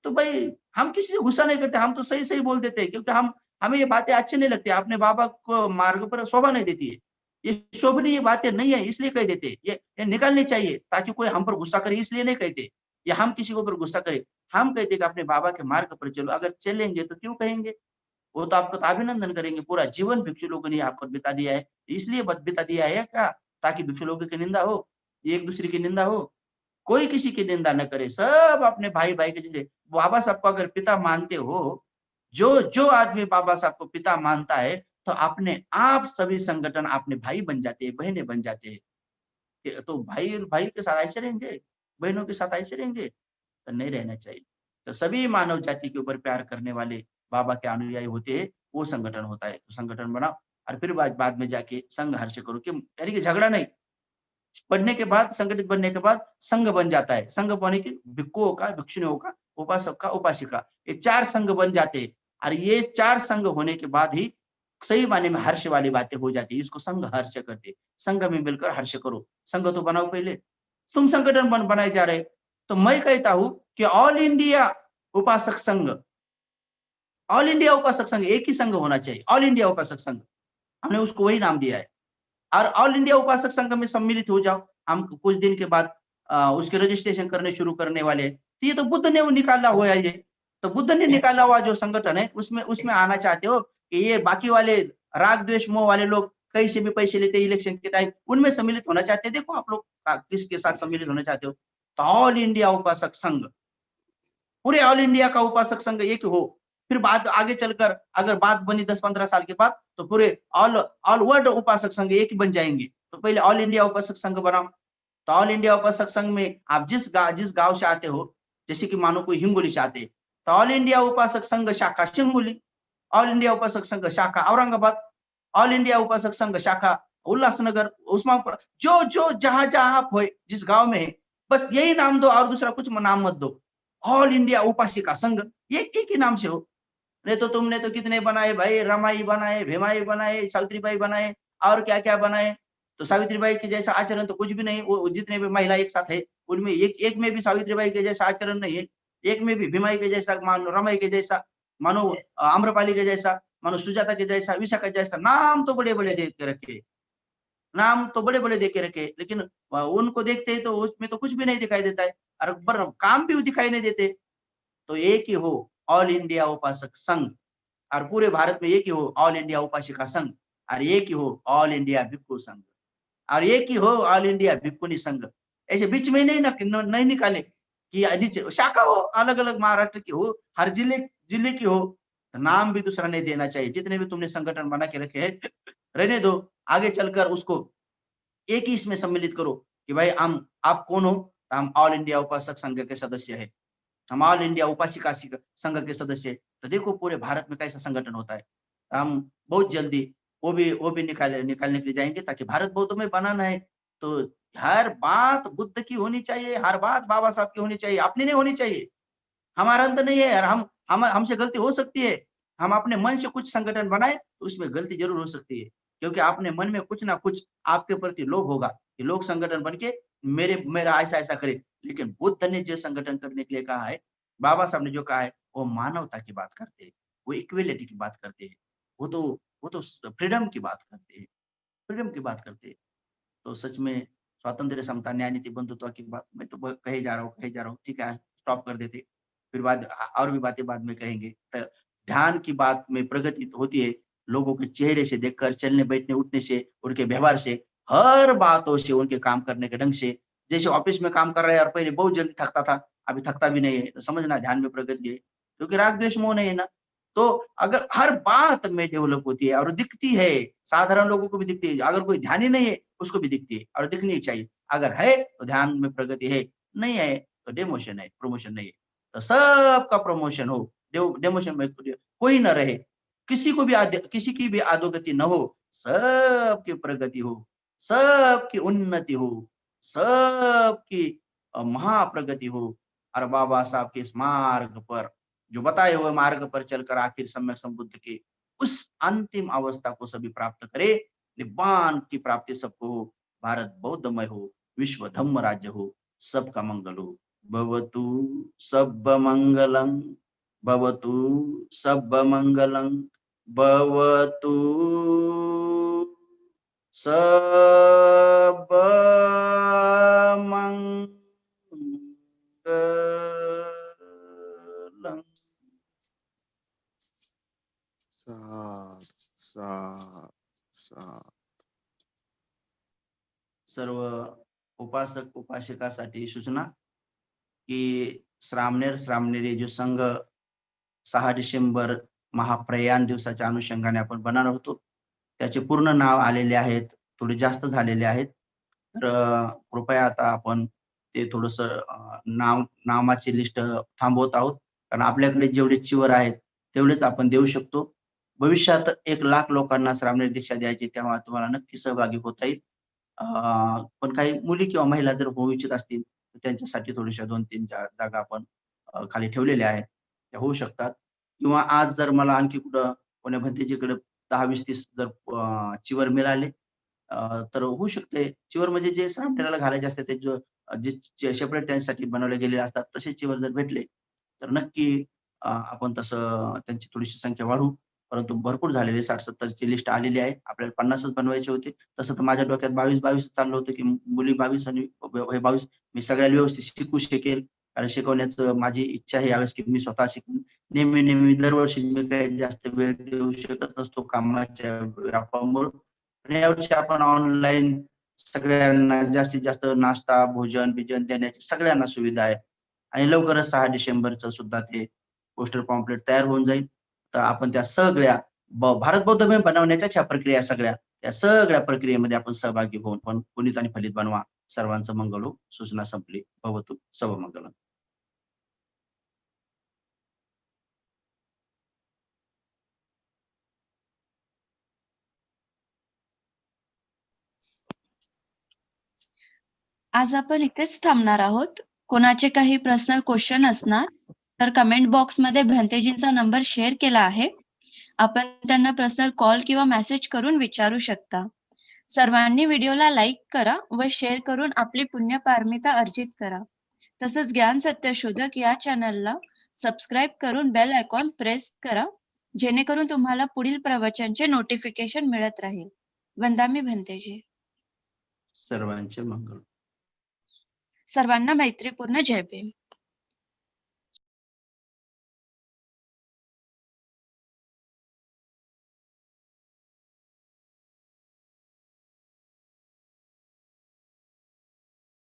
S1: तो भाई हम किसी से गुस्सा नहीं करते, हम तो सही-सही बोल देते हैं क्योंकि हम हमें ये बातें अच्छी नहीं लगती। अपने बाबा को मार्ग पर शोभा नहीं देती है। ये शोभनीय बातें नहीं है इसलिए कह देते हैं। ये निकालनी चाहिए ताकि कोई हम पर गुस्सा करे इसलिए नहीं कहते या हम किसी के ऊपर गुस्सा करें। हम कहते हैं कि अपने बाबा के मार्ग पर चलो, अगर चलेंगे तो क्यों कहेंगे? वो तो आपका तो अभिनंदन करेंगे, पूरा जीवन भिक्षु लोगों ने आप पर बिता दिया है। इसलिए बत बिता दिया है क्या? ताकि भिक्षु लोगों की निंदा हो, एक-दूसरे की निंदा हो। कोई किसी की निंदा न करे, सब अपने भाई-भाई के जैसे बाबा साहब को अगर पिता मानते हो, जो आदमी बाबा साहब को पिता मानता है, तो अपने आप सभी संगठन अपने भाई बन जाते हैं, बहनें बन जाते हैं। तो भाई भाई के साथ ऐसे रहेंगे, बहनों के साथ ऐसे रहेंगे, तो नहीं रहना चाहिए। तो सभी मानव जाति के ऊपर प्यार करने वाले बाबा के अनुयायी होते हैं, वो संगठन होता है। तो संगठन बनाओ और फिर बाद बाद में जाके संघर्ष करो कि यानी कि झगड़ा नहीं, पढ़ने के बाद संगठित बनने के बाद संघ बन जाता है। संघ बने कि भिक्षुओं का, भिक्षुणियों का, उपासक का, उपासिका, ये 4 संघ बन जाते हैं और ये 4 संघ होने के बाद ही सही मायने में हर्ष वाली बातें हो जाती है। इसको संघ हर्ष कहते हैं। संघ में मिलकर हर्ष करो। संघ तो बनाओ पहले। तुम संगठन बनाए जा रहे। तो मैं कहता हूँ कि ऑल इंडिया उपासक संघ, ऑल इंडिया उपासक संघ एक ही संघ होना चाहिए। ऑल इंडिया उपासक संघ। हमने उसको वही नाम दिया है। और ऑल इंडिया उपासक संघ में सम्मिलित हो जाओ। हम कुछ दिन के बाद उसके रजिस्ट्रेशन करने शुरू करने वाले हैं। तो ये तो बुद्ध ने वो निकाला हुआ है ये। तो बुद्ध ने निकाला हुआ जो संगठन है उसमें उसमें आना चाहते हो कि ये बाकी वाले राग द्वेष मोह वाले लोग कहीं से भी पैसे लेते हैं इलेक्शन के टाइम उनमें सम्मिलित होना चाहते हैं। देखो आप लोग किसके साथ सम्मिलित होना चाहते हो। तो ऑल इंडिया उपासक संघ, पूरे ऑल इंडिया का उपासक संघ एक हो। फिर बात आगे चलकर अगर बात बनी 10-15 साल के बाद तो पूरे ऑल ऑल वर्ल्ड उपासक संघ एक ही बन जाएंगे। तो पहले ऑल इंडिया उपासक संघ बनाओ। तो ऑल इंडिया उपासक संघ में आप जिस गांव से आते हो, जैसे कि मानो कोई हिंगोली से आते हैं, तो ऑल इंडिया उपासक संघ शाखा हिंगोली, ऑल इंडिया उपासक संघ शाखा औरंगाबाद, ऑल इंडिया उपासक संघ शाखा उल्लासनगर, उस्मानपुर, जो जहां आप हो, जिस गांव में है, बस यही नाम दो और दूसरा कुछ नाम मत दो। ऑल इंडिया उपासिका संघ, ये एक ही नाम से हो। नहीं तो तुमने तो कितने बनाए भाई, रमाई बनाए, भीमाई बनाए, सावित्रीबाई बनाए और क्या-क्या बनाए। तो सावित्रीबाई के जैसा आचरण तो कुछ भी नहीं। वो जितने भी महिला एक साथ है, उनमें एक एक में भी सावित्रीबाई के जैसा आचरण नहीं है। एक में भी भीमाई के जैसा, मानो रमाई के जैसा, मानो आम्रपाली के जैसा, मानो सुजाता के जैसा, विशाखा जैसा, नाम तो बड़े-बड़े दे के रखे। नाम तो बड़े-बड़े दे के रखे, लेकिन उनको देखते हैं तो उसमें तो कुछ भी नहीं दिखाई देता है और बर काम भी दिखाई नहीं देते। तो एक ही हो ऑल इंडिया उपासक संघ और पूरे भारत में एक ही हो ऑल इंडिया उपासिका संघ और एक ही हो ऑल इंडिया भिक्षु संघ और एक ही हो ऑल इंडिया भिक्षुणी संघ। ऐसे बीच में नहीं नहीं निकाले कि नीचे शाखा हो, अलग-अलग महाराष्ट्र की हो, हर जिले जिले की हो, तो नाम भी दूसरा नहीं देना चाहिए। जितने भी तुमने संगठन बना के रखे हैं, रहने दो, आगे चलकर उसको एक ही इसमें सम्मिलित करो कि भाई हम आप कौन हो? तो हम ऑल इंडिया उपासक संघ के सदस्य हैं। हम ऑल इंडिया उपासिका संघ के सदस्य हैं। तो देखो पूरे भारत में कैसा संगठन होता है। हम बहुत जल्दी वो भी निकालने के लिए जाएँगे ताकि भारत बौद्ध में बनाना है। तो हर बात बुद्ध की होनी चाहिए, हर बात बाबा साहब की होनी चाहिए, अपनी नहीं होनी चाहिए। हमारा अंत नहीं है यार, हम हमसे गलती हो सकती है। हम अपने मन से कुछ संगठन बनाए तो उसमें गलती ज़रूर हो सकती है। क्योंकि आपने मन में कुछ ना कुछ आपके प्रति लोभ होगा कि लोग संगठन बन के मेरा ऐसा ऐसा करे। लेकिन बुद्ध ने जो संगठन करने के लिए कहा है, बाबा साहब ने जो कहा है, वो मानवता की बात करते हैं, वो इक्वालिटी की बात करते हैं, वो तो फ्रीडम की बात करते हैं, फ्रीडम की बात करते हैं। तो सच में स्वातंत्र्य, समता, न्याय, नीति, बंधुत्व की बात मैं तो कहे जा रहा हूँ, कहे जा रहा हूँ, ठीक है, स्टॉप कर देते। फिर और भी बातें बाद में कहेंगे। तो ध्यान की बात में प्रगति होती है, लोगों के चेहरे से देखकर, चलने, बैठने, उठने से, उनके व्यवहार से, हर बातों से, उनके काम करने के ढंग से। जैसे ऑफिस में काम कर रहा है और पहले बहुत जल्दी थकता था, अभी थकता भी नहीं है, तो समझना ध्यान में प्रगति है। क्योंकि राग, द्वेष, मोह नहीं है ना। तो अगर हर बात में डेवलप होती है और दिखती है, साधारण लोगों को भी दिखती है। अगर कोई ध्यान ही नहीं है, उसको भी दिखती है और दिखनी चाहिए। अगर है तो ध्यान में प्रगति है, नहीं है तो डिमोशन है, प्रमोशन नहीं है। तो सबका प्रमोशन हो, डिमोशन में कोई न रहे, किसी की भी अधोगति न हो, सबकी प्रगति हो, सबकी उन्नति हो, सबकी महाप्रगति हो। और बाबा साहब के इस मार्ग पर, जो बताए हुए मार्ग पर चलकर आखिर सम्यक संबुद्ध के उस अंतिम अवस्था को सभी प्राप्त करे। निब्बान की प्राप्ति सबको हो, भारत बौद्धमय हो, विश्व धम्म राज्य हो, सबका मंगल हो। भवतु सब मंगलम, भवतु सब मंगलम, भवतु सब मंगलम।
S2: साध साध साध.
S1: सर्व उपासक उपासिकासाठी सूचना की श्रामणेर जो संघ 6 डिसेंबर महाप्रयाण दिवसाच्या अनुषंगाने आपण बनवणार होतो, त्याचे पूर्ण नाव आलेले आहेत, थोडे जास्त झालेले आहेत. तर कृपया आता आपण ते थोडंसं नामाची लिस्ट थांबवत आहोत. कारण आपल्याकडे जेवढे चिवर आहेत, तेवढेच आपण देऊ शकतो. भविष्यात 1,00,000 लोकांना श्रामणेर दीक्षा द्यायची, तेव्हा तुम्हाला नक्की सहभागी होता येईल. पण काही मुली किंवा महिला जर होऊ इच्छित असतील, तर त्यांच्यासाठी थोड्याशा 2-3 जागा आपण खाली ठेवलेल्या आहेत. त्या होऊ शकतात. किंवा आज जर मला आणखी कुठं कोण्या भंतेजीकडे 10, 20, 30 जर चिवर मिळाले, तर होऊ शकते. चिवर म्हणजे जे सामन्याला घालायचे असतात ते जे सेपरेट त्यांच्यासाठी बनवले गेलेले असतात, तसे चिवर जर भेटले, तर नक्की आपण तसं त्यांची थोडीशी संख्या वाढवू. परंतु भरपूर झालेले 60-70 ची लिस्ट आलेली आहे. आपल्याला 50च बनवायचे होते. तसं तर माझ्या डोक्यात 22-22 चाललं होतं, की मुली 22 आणि हे 22 मी सगळ्याला व्यवस्थित शिकवू शकेल. कारण शिकवण्याचं माझी इच्छा आहे यावेळेस, की मी स्वतः शिकून नेहमी दरवर्षी मी काही जास्त वेळ देऊ शकत नसतो कामाच्या व्यापामुळं. आणि यावर्षी आपण ऑनलाईन सगळ्यांना जास्तीत जास्त नाश्ता, भोजन-बिजन देण्याची सगळ्यांना सुविधा आहे. आणि लवकरच 6 डिसेंबरचं सुद्धा ते पोस्टर पॅम्पलेट तयार होऊन जाईल. तर आपण त्या सगळ्या भारत बौद्धमय बनवण्याच्याच ह्या प्रक्रिया सगळ्या, त्या सगळ्या प्रक्रियेमध्ये आपण सहभागी होऊन पण पुनीत आणि फलित बनवा. सर्वांचं मंगल हो. सूचना संपली. भवतु सर्वमंगलम्.
S3: आज आपण इथेच थांबणार आहोत. कोणाचे काही पर्सनल क्वेश्चन असणार तर कमेंट बॉक्समध्ये भंतेजींचा नंबर शेअर केला आहे. आपण त्यांना पर्सनल कॉल किंवा मेसेज करून विचारू शकता. सर्वांनी व्हिडिओला लाईक करा व शेअर करून आपली पुण्यपारमिता अर्जित करा. तसंच ज्ञान सत्यशोधक या चॅनलला सबस्क्राईब करून बेल आयकॉन प्रेस करा, जेणेकरून तुम्हाला पुढील प्रवचनचे नोटिफिकेशन मिळत राहील. वंदामी भंतेजी.
S1: सर्वांचे मंगल.
S3: सर्वांना मैत्रीपूर्ण जय भीम.